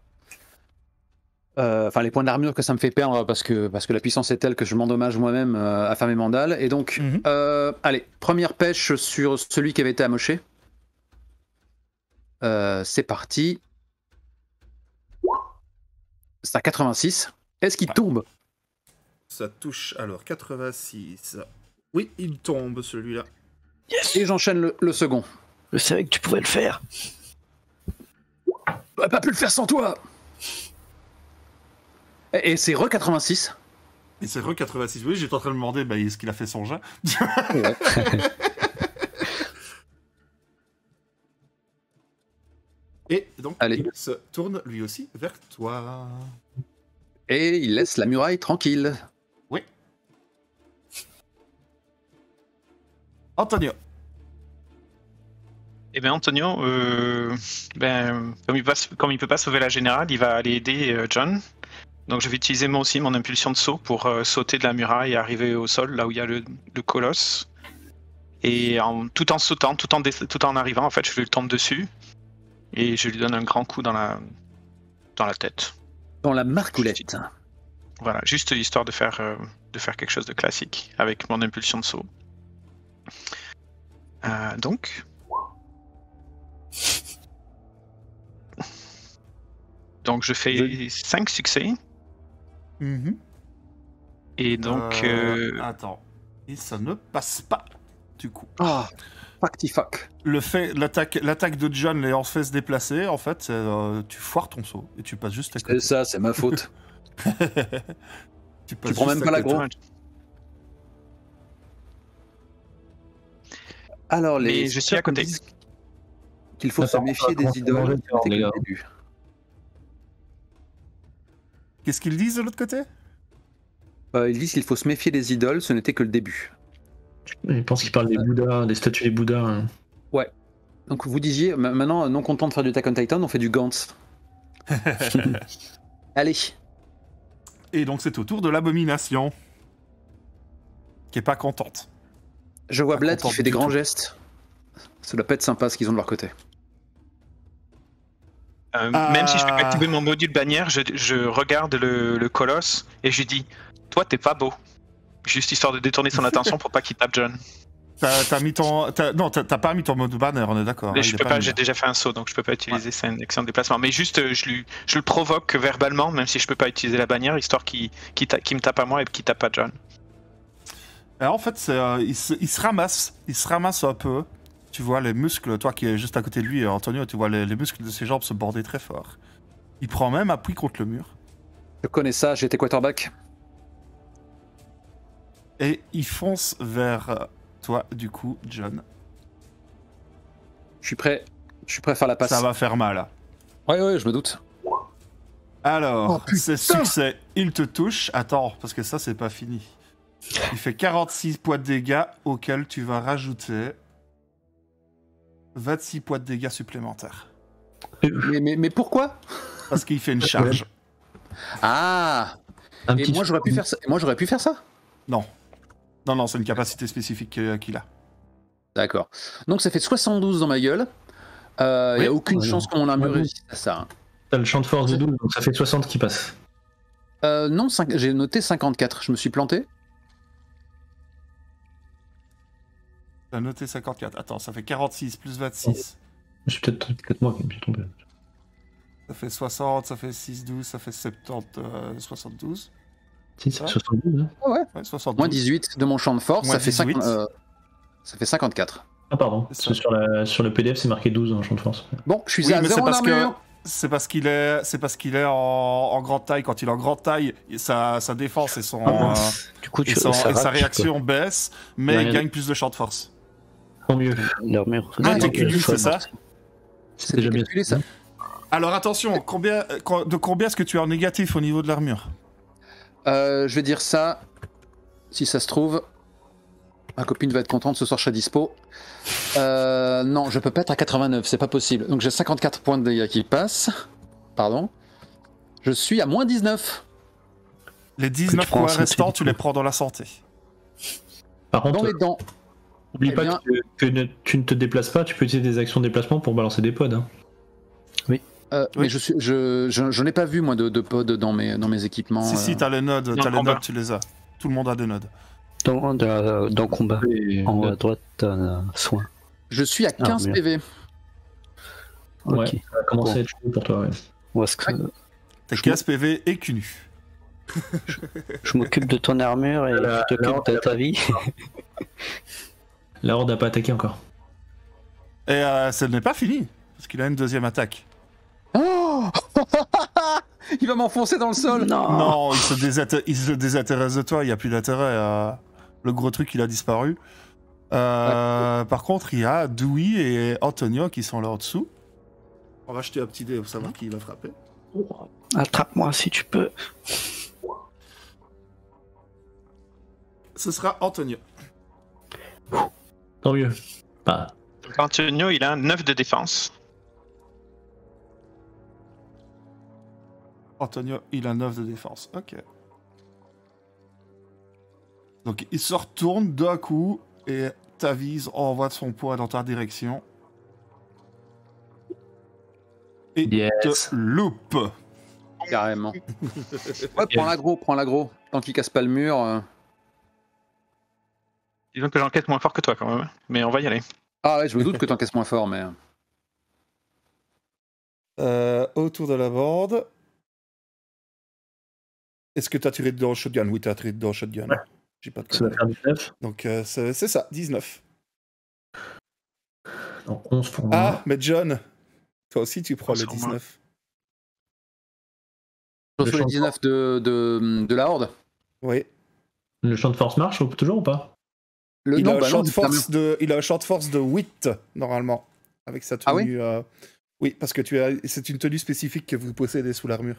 Enfin, les points d'armure que ça me fait perdre parce que la puissance est telle que je m'endommage moi-même à faire mes mandales. Et donc, allez, première pêche sur celui qui avait été amoché. C'est parti. C'est à 86. Est-ce qu'il tombe? Ça touche, alors, 86. Oui, il tombe, celui-là. Yes. Et j'enchaîne le second. Je savais que tu pouvais le faire. J'aurais pas pu le faire sans toi. Et c'est re 86. Et c'est re 86. Oui, j'étais en train de me demander, bah, est-ce qu'il a fait son jet? Ouais. Et donc, allez. Il se tourne lui aussi vers toi. Et il laisse la muraille tranquille. Oui. Antonio. Eh bien, Antonio, comme il peut pas sauver la générale, il va aller aider John. Donc, je vais utiliser moi aussi mon impulsion de saut pour sauter de la muraille et arriver au sol, là où il y a le colosse. Et tout en sautant, tout en arrivant, en fait, je lui tombe dessus et je lui donne un grand coup dans la tête. Dans la marcoulette. Voilà, juste histoire de faire quelque chose de classique avec mon impulsion de saut. Donc. Donc je fais 5 succès. Et donc... Attends. Et ça ne passe pas, du coup. Ah, fuck. L'attaque de John l'ayant fait se déplacer, en fait, tu foires ton saut et tu passes juste à côté. C'est ça, c'est ma faute. tu prends même pas l'aggro. Alors, je suis à côté. Qu'il faut se méfier des idoles. C'était le début. Qu'est-ce qu'ils disent de l'autre côté? Ils disent qu'il faut se méfier des idoles, ce n'était que le début. Je pense qu'ils parlent des Bouddhas, des statues des Bouddhas. Hein. Ouais. Donc vous disiez, maintenant, non content de faire du Attack on Titan, on fait du Gantz. Allez. Et donc c'est au tour de l'abomination. Qui est pas contente. Je vois Blad qui fait des grands gestes. Ça doit pas être sympa ce qu'ils ont de leur côté. Même si je peux activer mon module bannière, je regarde le colosse et je dis toi t'es pas beau. Juste histoire de détourner son attention pour pas qu'il tape John. T'as pas mis ton mode banner, on est d'accord. Mais je peux pas, j'ai déjà fait un saut donc je peux pas utiliser ça, une action de déplacement. Mais juste je le provoque verbalement, même si je peux pas utiliser la bannière, histoire qu'il me tape à moi et qu'il tape à John. Alors, en fait, il se ramasse un peu. Tu vois les muscles, toi qui es juste à côté de lui, Antonio, tu vois les muscles de ses jambes se border très fort. Il prend même appui contre le mur. Je connais ça, j'étais quarterback. Et il fonce vers toi, du coup, John. Je suis prêt à faire la passe. Ça va faire mal. Ouais, je me doute. Alors, c'est succès. Il te touche. Attends, parce que ça, c'est pas fini. Il fait 46 points de dégâts auxquels tu vas rajouter 26 points de dégâts supplémentaires. Mais pourquoi? Parce qu'il fait une charge. Ah. Et moi j'aurais pu faire ça? Non, c'est une capacité spécifique qu'il a. D'accord. Donc ça fait 72 dans ma gueule. Il n'y a aucune chance qu'on a réussi à ça. T'as le champ de force de 12, donc ça fait 60 qui passe. Non, j'ai noté 54. Je me suis planté. T'as noté 54. Attends, ça fait 46 plus 26. Je suis peut-être moi qui me suis trompé. Ça fait 60, ça fait 6, 12, ça fait 70, 72. Si, c'est 72, hein. Ouais. 72. Moins 18 de mon champ de force, ça fait 54. Ah pardon, sur le PDF c'est marqué 12 en champ de force. Bon, je suis à 0 en armure. C'est parce qu'il est en grande taille. Quand il est en grande taille, sa défense et sa réaction baisse, mais il gagne plus de champ de force. Tant mieux. L'armure. C'est ça? C'est déjà bien calculé, ça. Alors attention, de combien est-ce que tu es en négatif au niveau de l'armure? Je vais dire ça. Si ça se trouve, ma copine va être contente, ce soir je serai dispo. Non, je peux pas être à 89, c'est pas possible. Donc j'ai 54 points de dégâts qui passent. Pardon. Je suis à moins 19. Les 19 points restants, tu les prends dans la santé. Par contre, Dans les dents. oublie Eh pas bien- que tu ne te déplaces pas, tu peux utiliser des actions de déplacement pour balancer des pods. Hein. Oui. Mais je n'ai pas vu, moi, de pod dans mes équipements. Si, t'as les nodes, tu les as. Tout le monde a des nodes. Dans combat, Et- en haut à droite, t'as soin. Je suis à 15 mieux. PV. Ouais, Ok. ça va commencer à être chaud pour toi. Ouais. Où est-ce que T'es 15 PV et cul. je m'occupe de ton armure et La- je t'occupe de ta vie? La horde n'a pas attaqué encore. Et ça n'est pas fini, parce qu'il a une deuxième attaque. Oh il va m'enfoncer dans le sol. Non, il se désintéresse de toi, il n'y a plus d'intérêt. Le gros truc, il a disparu. Par contre, il y a Dewey et Antonio qui sont là en dessous. On va jeter un petit dé pour savoir qui il va frapper. Attrape-moi si tu peux. Ce sera Antonio. Tant mieux. Bah, Donc, Antonio, il a un 9 de défense. Antonio, il a 9 de défense. Ok. Donc, il se retourne d'un coup et t'avise, envoie son poids dans ta direction. Et Yes. te loupe. Carrément. Ouais, prends l'agro. Tant qu'il casse pas le mur. Disons que j'enquête moins fort que toi quand même. Mais on va y aller. Ah ouais, je me doute que t'encaisses moins fort, mais. Autour de la bande. Est-ce que t'as tiré dedans au shotgun? Oui, t'as tiré dedans au shotgun. Ouais. J'ai pas de ça va conneries. faire 19. Donc, c'est ça, 19. Donc 11 pour moi. Ah, mais John, toi aussi, tu prends le Sur moi. 19. Je reçois les 19 de la horde. Oui. Le champ de force marche toujours ou pas? Il a un champ de du force il a un champ de force de 8, normalement. Avec sa tenue. Ah oui oui, parce que c'est une tenue spécifique que vous possédez sous l'armure.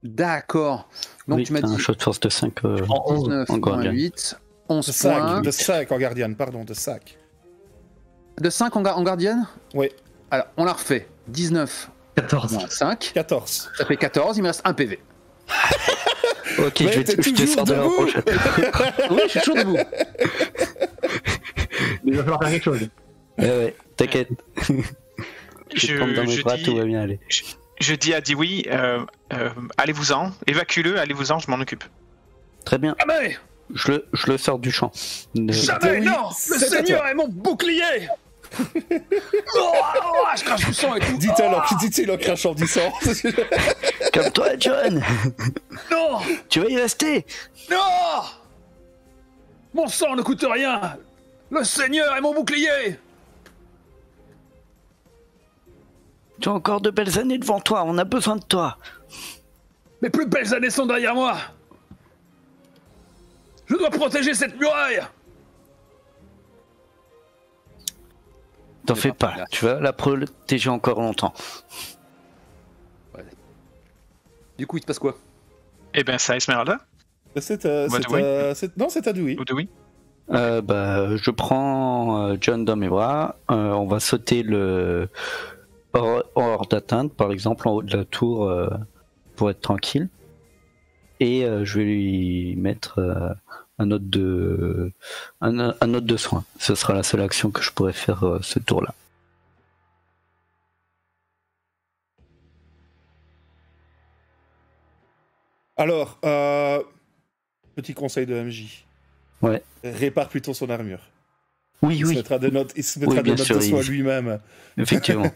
D'accord. Donc Oui, tu m'as t'as dit un shot de force de 5. En 11. 19 en moins Guardian. 8, 11 De points. 5, de 5 en gardienne, pardon, de 5. De 5 en gardienne. Oui, Alors, on la refait. 19 14. moins 5. 14. Ça fait 14, il me reste 1 PV. Ok, Mais je t'es te toujours sors de la debout. prochaine. Oui, je suis toujours debout. Il va falloir faire quelque chose. Ouais, t'inquiète. Je vais te prendre dans mes bras, tout va bien aller. Je dis à Dewey, allez-vous-en, évacuez-le, allez-vous-en, je m'en occupe. Très bien, Jamais je le sors du champ. Jamais, Oui, non c'est Le à Seigneur toi. est mon bouclier je crache du sang et tout. Dit-il en crachant du sang. Comme toi, John. Non Tu vas y rester. Non Mon sang ne coûte rien. Le Seigneur est mon bouclier. Tu as encore de belles années devant toi, on a besoin de toi. Mes plus belles années sont derrière moi. Je dois protéger cette muraille. T'en fais pas, tu vas la protéger encore longtemps. Du coup, il se passe quoi? Eh ben, c'est à Esmeralda Non, c'est à Dewey. ou Dewey. Je prends John dans mes bras, on va sauter hors d'atteinte, par exemple en haut de la tour pour être tranquille. Et je vais lui mettre un autre de soin. Ce sera la seule action que je pourrais faire ce tour-là. Alors, petit conseil de MJ. Ouais. Répare plutôt son armure. Oui, Il se oui, mettra des notes, Oui, bien sûr, de soin il- lui-même. effectivement.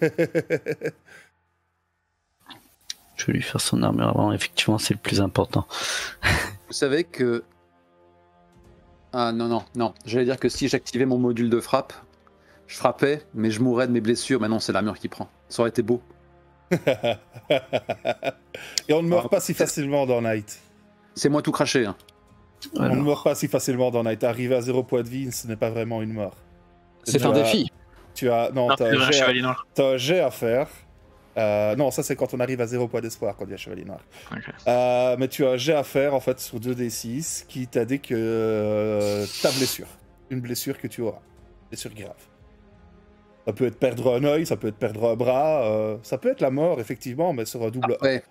Je vais lui faire son armure avant, effectivement, c'est le plus important. Vous savez que... Ah non. J'allais dire que si j'activais mon module de frappe, je frappais, mais je mourrais de mes blessures. Mais non, c'est l'armure qui prend. Ça aurait été beau. Et on ne meurt pas si facilement dans Night. C'est moi tout craché. Hein. On ne Alors, meurt pas si facilement dans Night. Arriver à 0 point de vie, ce n'est pas vraiment une mort. C'est Tu un as- défi. T'as Non, c'est un chevalier noir. un jet à faire. Non, ça c'est quand on arrive à 0 point d'espoir, quand il y a chevalier noir. Ok. Mais tu as un jet à faire en fait sur 2d6 qui t'indique ta blessure. Une blessure que tu auras. Blessure grave. Ça peut être perdre un œil, ça peut être perdre un bras, ça peut être la mort effectivement, mais sur un double. Après,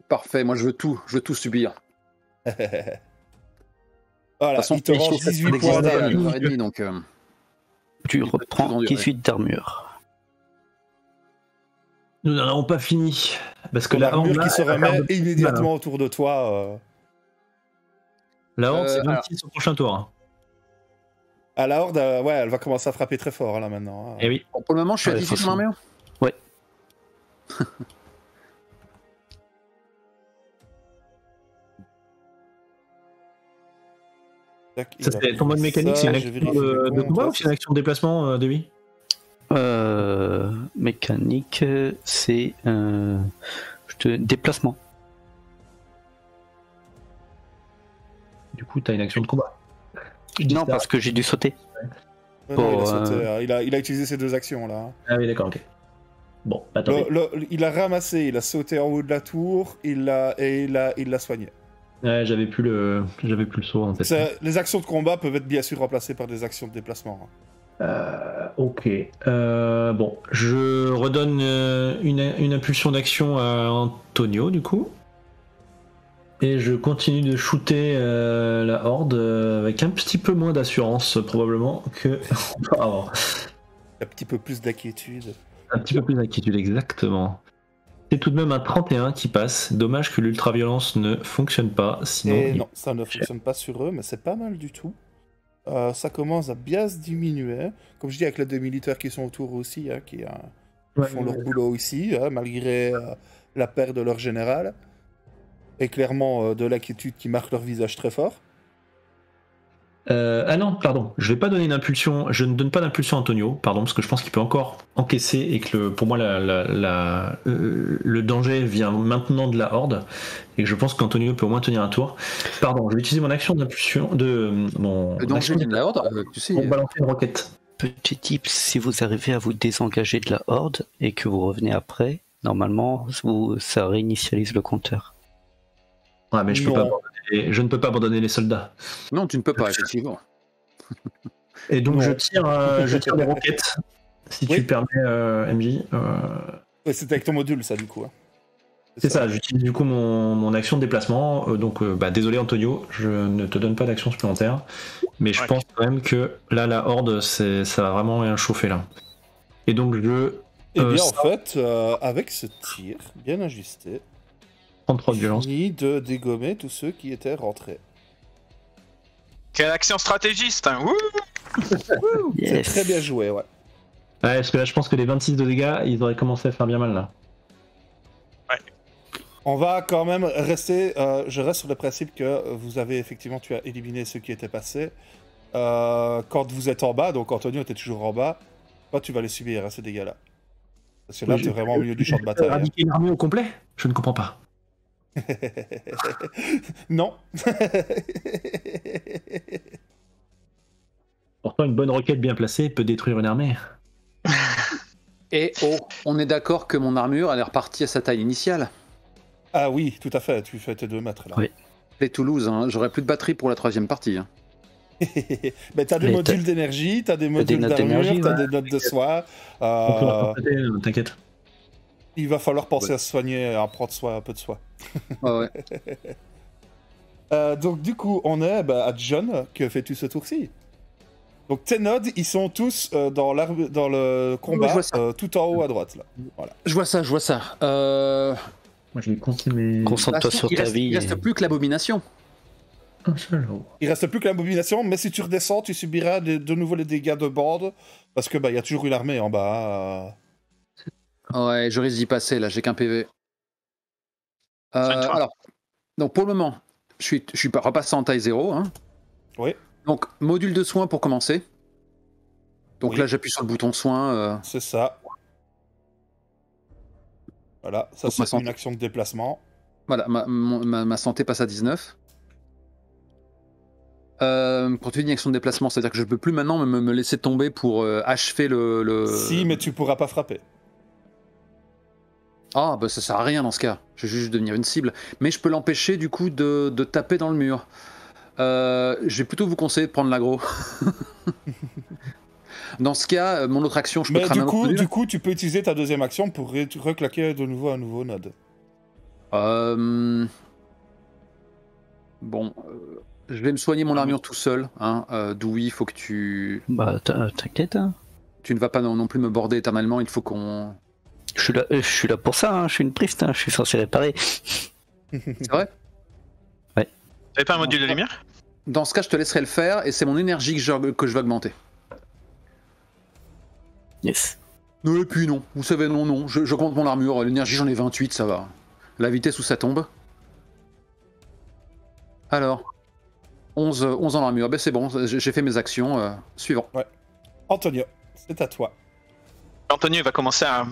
Parfait, moi je veux tout subir. Voilà, De toute façon, il te range 18 points d'armure. Donc, Tu reprends 18 d'armure. Nous n'en avons pas fini. Parce que l'armure qui se remet immédiatement autour de toi. La horde, c'est 26 au prochain tour. À la horde, ouais, elle va commencer à frapper très fort là maintenant. Et oui. Bon, pour le moment, je suis à 18 en armure. Ouais. Ça, c'est ton mode mécanique, c'est une action de combat ou c'est une action de déplacement, Dewi? Mécanique, c'est déplacement. Du coup, t'as une action de combat. Non, parce que j'ai dû sauter. Il a utilisé ses 2 actions là. Ah oui, d'accord, ok. Bon, attendez. Il a ramassé, il a sauté en haut de la tour, il l'a soigné. Ouais, j'avais plus le saut en fait. Les actions de combat peuvent être bien sûr remplacées par des actions de déplacement. Ok. Bon, je redonne une impulsion d'action à Antonio du coup. Et je continue de shooter la horde avec un petit peu moins d'assurance probablement que auparavant. Un petit peu plus d'inquiétude. Un petit peu plus d'inquiétude, exactement. C'est tout de même un 31 qui passe. Dommage que l'ultra-violence ne fonctionne pas. Sinon, non, ça ne fonctionne pas sur eux, mais c'est pas mal du tout. Ça commence à bien se diminuer. Comme je dis, avec les 2 militaires qui sont autour aussi, qui font leur boulot ici, malgré la perte de leur général. Et clairement de l'inquiétude qui marque leur visage très fort. Ah non, pardon, je vais pas donner une impulsion, je ne donne pas d'impulsion à Antonio, pardon, parce que je pense qu'il peut encore encaisser et que pour moi le danger vient maintenant de la horde et que je pense qu'Antonio peut au moins tenir un tour. Pardon, je vais utiliser mon action d'impulsion le danger vient de la horde, tu sais. Pour balancer une roquette. Petit tip, si vous arrivez à vous désengager de la horde et que vous revenez après, normalement ça réinitialise le compteur. Ouais, mais je ne peux pas abandonner les soldats. Non, tu ne peux pas, effectivement. Et donc je tire des roquettes, si tu permets, MJ. C'est avec ton module, ça, du coup. C'est ça, j'utilise du coup mon action de déplacement. Donc, désolé Antonio, je ne te donne pas d'action supplémentaire. Mais je pense quand même que là, la horde, ça va vraiment chauffer là. Et donc Eh bien, en fait, avec ce tir bien ajusté, 33 de violence. Fini de dégommer tous ceux qui étaient rentrés. Quelle action stratégiste, hein. C'est très bien joué, ouais. Ouais, parce que là, je pense que les 26 de dégâts, ils auraient commencé à faire bien mal, là. Ouais. On va quand même rester... je reste sur le principe que tu as éliminé ceux qui étaient passés. Quand vous êtes en bas, donc Antonio était toujours en bas, toi, tu vas les subir, ces dégâts-là. Parce que là, tu es vraiment au milieu du champ de bataille. Éradiquer une armée au complet ? Je ne comprends pas. Non. Pourtant, une bonne roquette bien placée peut détruire une armée. Et on est d'accord que mon armure, elle est repartie à sa taille initiale. Ah oui, tout à fait, tu fais tes 2 mètres là. Oui. Les Toulouse, j'aurai plus de batterie pour la 3e partie. Mais t'as des modules d'énergie, t'as des modules d'armure, t'as des notes de soin. T'inquiète. Il va falloir penser à se soigner, à prendre un peu de soin. Ouais. Donc du coup, on est à John, que fais-tu ce tour-ci? Donc tes nodes, ils sont tous dans le combat, tout en haut à droite. Là. Voilà. Je vois ça. Moi, je vais continuer. Concentre-toi sur ta vie. Il reste plus que l'abomination. Il reste plus que l'abomination, mais si tu redescends, tu subiras de nouveau les dégâts de bande, parce que y a toujours une armée en bas. Ouais, je risque d'y passer, là, j'ai qu'un PV. Alors, donc pour le moment, je suis repassé en taille 0. Hein. Oui. Donc, module de soins pour commencer. Donc là, j'appuie sur le bouton soins. C'est ça. Voilà, ça c'est une action de déplacement. Voilà, ma santé passe à 19. Quand tu dis une action de déplacement, c'est-à-dire que je peux plus maintenant me laisser tomber pour achever le... Si, mais tu pourras pas frapper. Ah, bah ça sert à rien dans ce cas. Je vais juste devenir une cible. Mais je peux l'empêcher du coup de taper dans le mur. Je vais plutôt vous conseiller de prendre l'aggro. Dans ce cas, mon autre action, je peux cramer un autre module. Du coup, tu peux utiliser ta 2e action pour reclaquer de nouveau un nouveau node. Bon, je vais me soigner mon armure tout seul. Hein. Dewey, il faut que tu... Bah, t'inquiète, hein. Tu ne vas pas non plus me border éternellement, il faut qu'on... Je suis là pour ça, hein. Je suis une priest, hein. Je suis censé réparer. C'est vrai? Ouais. T'avais pas un module de lumière? Dans ce cas, je te laisserai le faire, et c'est mon énergie que je vais augmenter. Yes. Et puis non, vous savez, non, je compte mon armure, l'énergie j'en ai 28, ça va. La vitesse où ça tombe. Alors, 11 en armure, ben c'est bon, j'ai fait mes actions, suivant. Ouais. Antonio, c'est à toi. Antonio va commencer à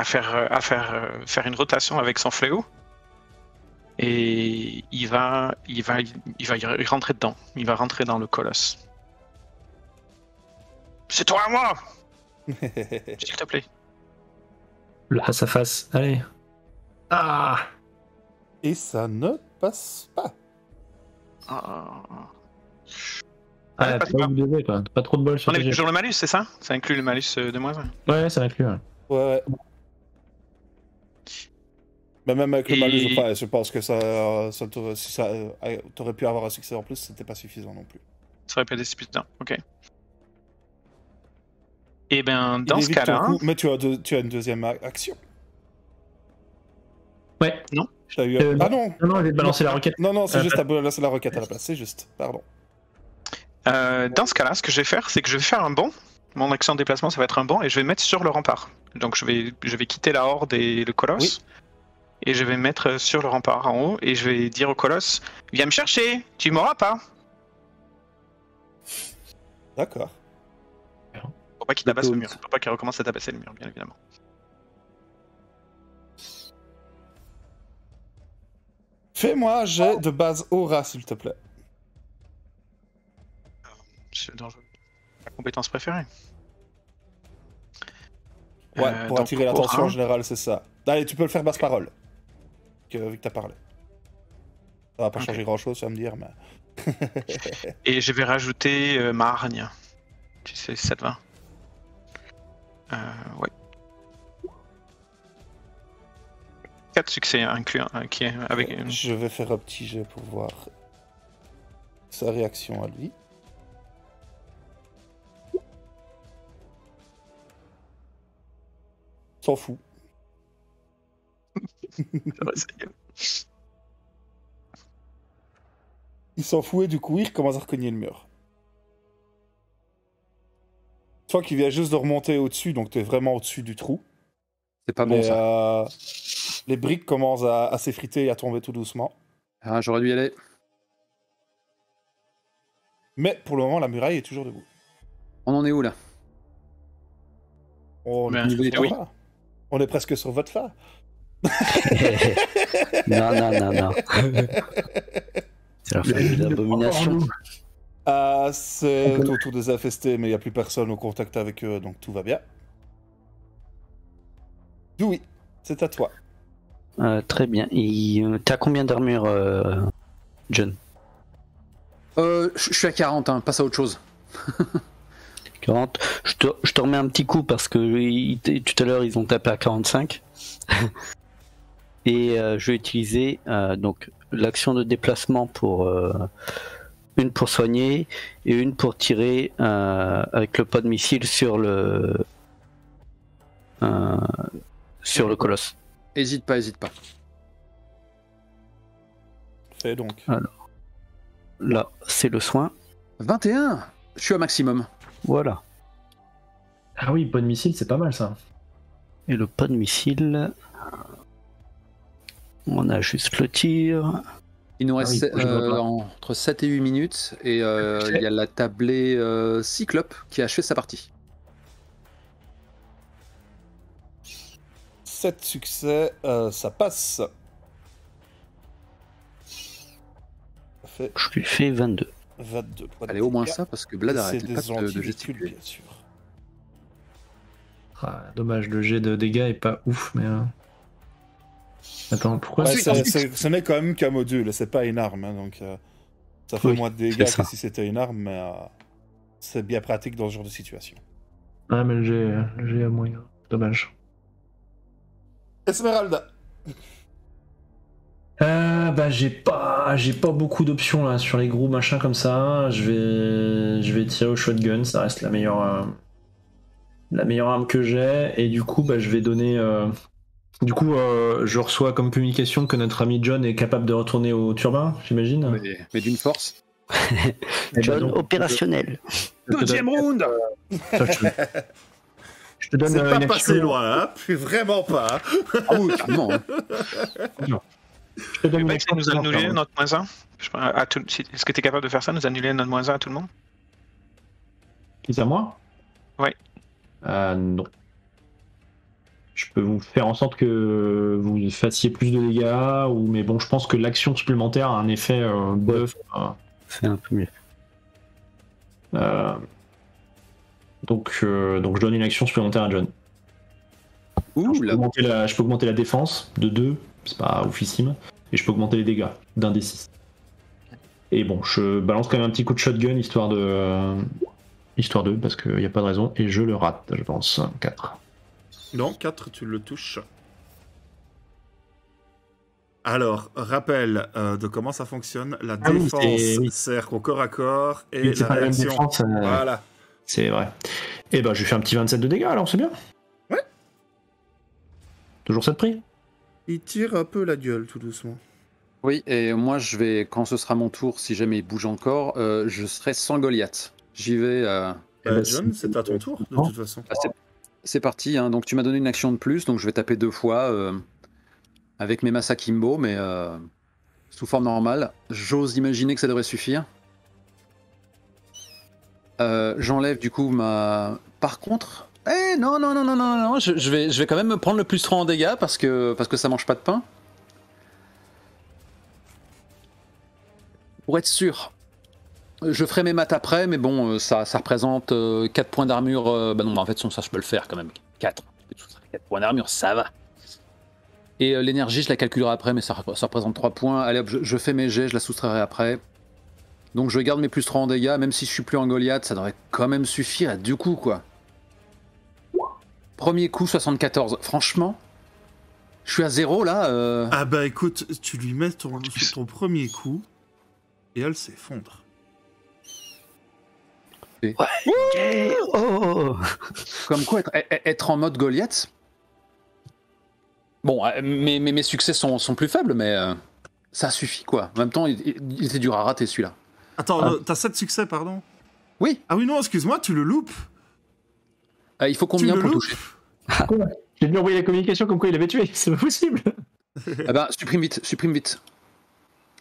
faire une rotation avec son fléau. Et il va y rentrer dedans. Il va rentrer dans le colosse. C'est toi à moi! S'il te plaît. Là, ça fasse. Allez. Ah! Et ça ne passe pas. Ah, passe pas pas. eu de dés, toi. Pas trop de bol sur On tes est jets. toujours le malus, c'est ça? Ça inclut le malus de moins 1. Ouais, ça inclut. Ouais. Ouais. Mais même avec le Et- malus, je pense que si t'aurais pu avoir un succès en plus, c'était pas suffisant non plus. Ça aurait pas été suffisant. Ok. Et ben, Il dans ce évite ton cas-là. coup, mais tu as une deuxième action. Ouais. T'as eu... Non. Ah non! Non, je vais te balancer la roquette. Non, c'est juste à balancer la roquette à la place, c'est juste. Pardon. Dans ce cas-là, ce que je vais faire, c'est que je vais faire un bond. Mon action de déplacement, ça va être un bond, et je vais me mettre sur le rempart. Donc je vais quitter la horde et le colosse. Oui. Et je vais me mettre sur le rempart en haut, et je vais dire au colosse, viens me chercher, tu m'auras pas. D'accord. Faut pas qu'il tabasse le mur, faut pas qu'il recommence à tabasser le mur, bien évidemment. Fais-moi un jet de base aura, s'il te plaît. C'est ma compétence préférée. Ouais, pour donc, attirer l'attention en aura. général, c'est ça. Allez, tu peux le faire basse parole. Vu que t'as parlé. Ça va pas Ok. changer grand-chose, tu vas me dire, mais... Et je vais rajouter ma hargne. Tu sais, si ça te va. Ouais. 4 succès inclus, qui est avec une... Je vais faire un petit jet pour voir sa réaction à lui. S'en fout. Il s'en fout et du coup, il recommence à recogner le mur. Toi qui viens juste de remonter au-dessus, donc t'es vraiment au-dessus du trou. C'est pas bon Mais, ça. les briques commencent à s'effriter et à tomber tout doucement. Ah, j'aurais dû y aller. Mais pour le moment, la muraille est toujours debout. On en est où là? On Ben, est presque oui. là. On est presque sur votre phare. Non. C'est la fin de l'abomination. C'est autour des infestés, mais il n'y a plus personne au contact avec eux, donc tout va bien. Oui, c'est à toi. Très bien. T'as combien d'armure, John? Je suis à 40, hein, passe à autre chose. 40. Je te remets un petit coup parce que tout à l'heure ils ont tapé à 45. Et je vais utiliser donc l'action de déplacement pour une pour soigner et une pour tirer avec le pod missile sur le colosse. Hésite pas. Fais donc. Alors, là, c'est le soin. 21. Je suis à maximum. Voilà. Ah oui, pod missile, c'est pas mal ça. Et le pod missile, on a juste le tir. Il nous reste oui, je vois pas. entre 7 et 8 minutes et il y a la tablée Cyclope qui a achevé sa partie. 7 succès, ça passe. Ça fait Je lui fais 22. 22 points de Allez, au moins dégâts. ça parce que Blad C'est arrête des pas de antivéhicules, gesticuler. bien sûr. Ah, dommage, le jet de dégâts est pas ouf, mais. Attends, pourquoi Ouais, Ensuite. ce n'est quand même qu'un module, c'est pas une arme, hein, donc ça fait Oui, moins de dégâts c'est que ça. si c'était une arme, mais c'est bien pratique dans ce genre de situation. Ah, mais le jet est moyen. Dommage. Esmeralda, J'ai pas beaucoup d'options là sur les gros machins comme ça. Je vais tirer au shotgun, ça reste la meilleure arme que j'ai. Et du coup, je vais donner. Je reçois comme communication que notre ami John est capable de retourner au turbin, j'imagine. Mais d'une force. John opérationnel. Deuxième round. Je te donne C'est pas une passé action. loin, hein. Puis vraiment pas. Ah oui, carrément. Hein. Je te donne une Max, action. nous annuler notre -1. Est-ce que tu es capable de faire ça, nous annuler notre -1 à tout le monde? C'est à moi? Ouais. Non. Je peux vous faire en sorte que vous fassiez plus de dégâts, mais bon, je pense que l'action supplémentaire a un effet buff. C'est un peu mieux. Donc je donne une action supplémentaire à John. Ouh, Je peux augmenter la défense de 2, c'est pas oufissime, et je peux augmenter les dégâts d'un des 6. Et bon, je balance quand même un petit coup de shotgun histoire de, parce qu'il n'y a pas de raison, et je le rate, je pense. 4. Non, 4, tu le touches. Alors, rappel de comment ça fonctionne. La défense sert au corps à corps et c'est la pas la même réaction. défense, Voilà. C'est vrai. Et je lui fais un petit 27 de dégâts alors, c'est bien. Ouais. Toujours ça de prix. Il tire un peu la gueule tout doucement. Oui, et moi je vais, quand ce sera mon tour, si jamais il bouge encore, je serai sans Goliath. J'y vais. John, c'est à ton tour de toute façon. C'est parti, hein. Donc tu m'as donné une action de plus, donc je vais taper 2 fois avec mes Masakimbo, mais sous forme normale. J'ose imaginer que ça devrait suffire. J'enlève du coup ma. Par contre, non, je vais quand même me prendre le plus 3 en dégâts parce que ça mange pas de pain. Pour être sûr, je ferai mes maths après, mais bon, ça représente 4 points d'armure. En fait, ça je peux le faire quand même. 4 points d'armure, ça va. Et l'énergie, je la calculerai après, mais ça représente 3 points. Allez hop, je fais mes jets, je la soustrairai après. Donc je garde mes plus 3 en dégâts, même si je suis plus en Goliath, ça devrait quand même suffire à du coup, quoi. Premier coup, 74. Franchement, je suis à 0 là. Ah écoute, tu lui mets ton premier coup et elle s'effondre. Ouais. Oh. Comme quoi, être en mode Goliath. Bon, mes succès sont plus faibles, mais ça suffit, quoi. En même temps, il était dur à rater, celui-là. Attends, t'as 7 succès, pardon? Oui. Ah oui, non, excuse-moi, tu le loupes. Il faut combien pour le toucher? J'ai dû envoyer la communication comme quoi il avait tué, c'est pas possible. Supprime vite.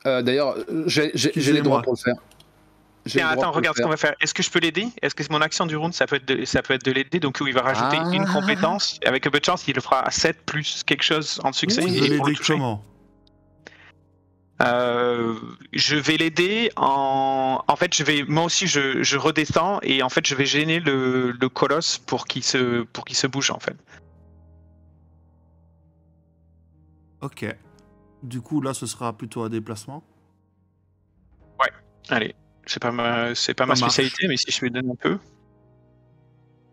D'ailleurs, j'ai les droits pour le faire. Tiens, attends, regarde ce qu'on va faire. Est-ce que je peux l'aider? Est-ce que mon action du round, ça peut être de l'aider? Donc il va rajouter une compétence. Avec un peu de chance, il le fera à 7 plus quelque chose en succès. Oui, et pour le toucher. Comment? Je vais l'aider en fait, moi aussi je redescends et en fait je vais gêner le colosse pour qu'il se bouge en fait. Ok. Du coup là ce sera plutôt un déplacement. Ouais. Allez, c'est pas ma spécialité, mais si je lui donne un peu.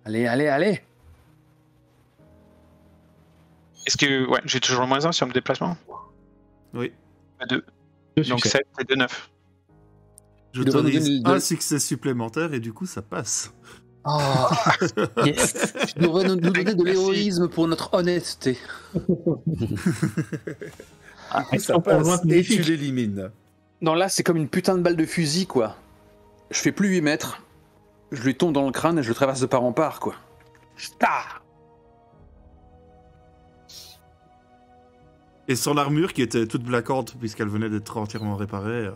Allez. Est-ce que j'ai toujours le -1 sur le déplacement? Oui. 2. Donc 7 et 2, 9. Je t'autorise un succès supplémentaire et du coup ça passe. Oh. Yes. Tu devrais nous donner de l'héroïsme pour notre honnêteté. Ça passe et tu l'élimines. Non, là c'est comme une putain de balle de fusil, quoi. Je fais plus 8 mètres, je lui tombe dans le crâne et je le traverse de part en part, quoi. Et son armure, qui était toute blaquante puisqu'elle venait d'être entièrement réparée,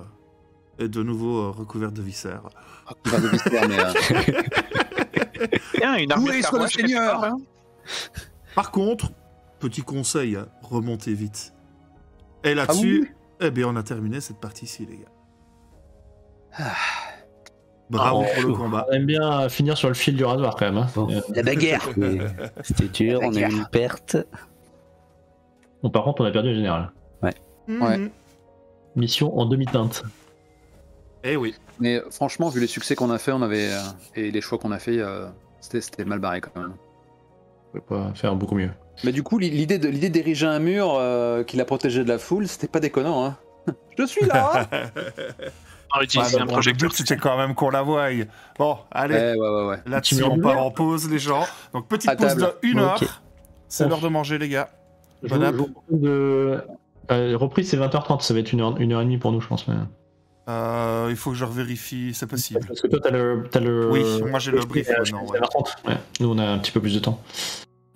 est de nouveau recouverte de viscères. Recouverte de viscères, mais... Bien, une armure. Où est le Seigneur? Par contre, petit conseil, remontez vite. Et là-dessus, on a terminé cette partie-ci, les gars. Bravo pour le combat. On aime bien finir sur le fil du rasoir, quand même. Hein. Bon. La bagarre. C'était dur, on a eu une perte. Bon, par contre, on a perdu le général. Ouais. Mission en demi-teinte. Eh oui. Mais franchement, vu les succès qu'on a fait, et les choix qu'on a fait, c'était mal barré quand même. On peut pas faire beaucoup mieux. Mais du coup, l'idée d'ériger un mur qui l'a protégé de la foule, c'était pas déconnant, hein. Je suis là. On va utiliser un projecteur. Le but, c'était quand même qu'on la voie. Bon, allez. Ouais. Là-dessus, on part en pause, les gens. Donc, petite pause de 1 heure. Ok. C'est l'heure de manger, les gars. Je vous reprise, c'est 20h30, ça va être 1h30 pour nous, je pense. Mais... il faut que je revérifie, c'est possible. Parce que toi, t'as le... Oui, moi j'ai le brief maintenant. Ouais. Ouais. Nous, on a un petit peu plus de temps.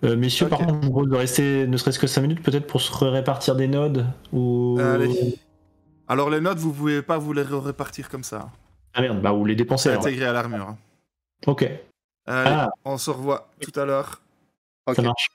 Messieurs, Ok. par contre, je vous propose de rester ne serait-ce que 5 minutes, peut-être pour se répartir des nodes ou... Allez. Alors, les notes, vous pouvez pas vous les répartir comme ça. Ah merde, bah ou les dépenser. C'est Alors. intégré à l'armure. Ok. Allez, on se revoit tout à l'heure. Ok. Ça marche.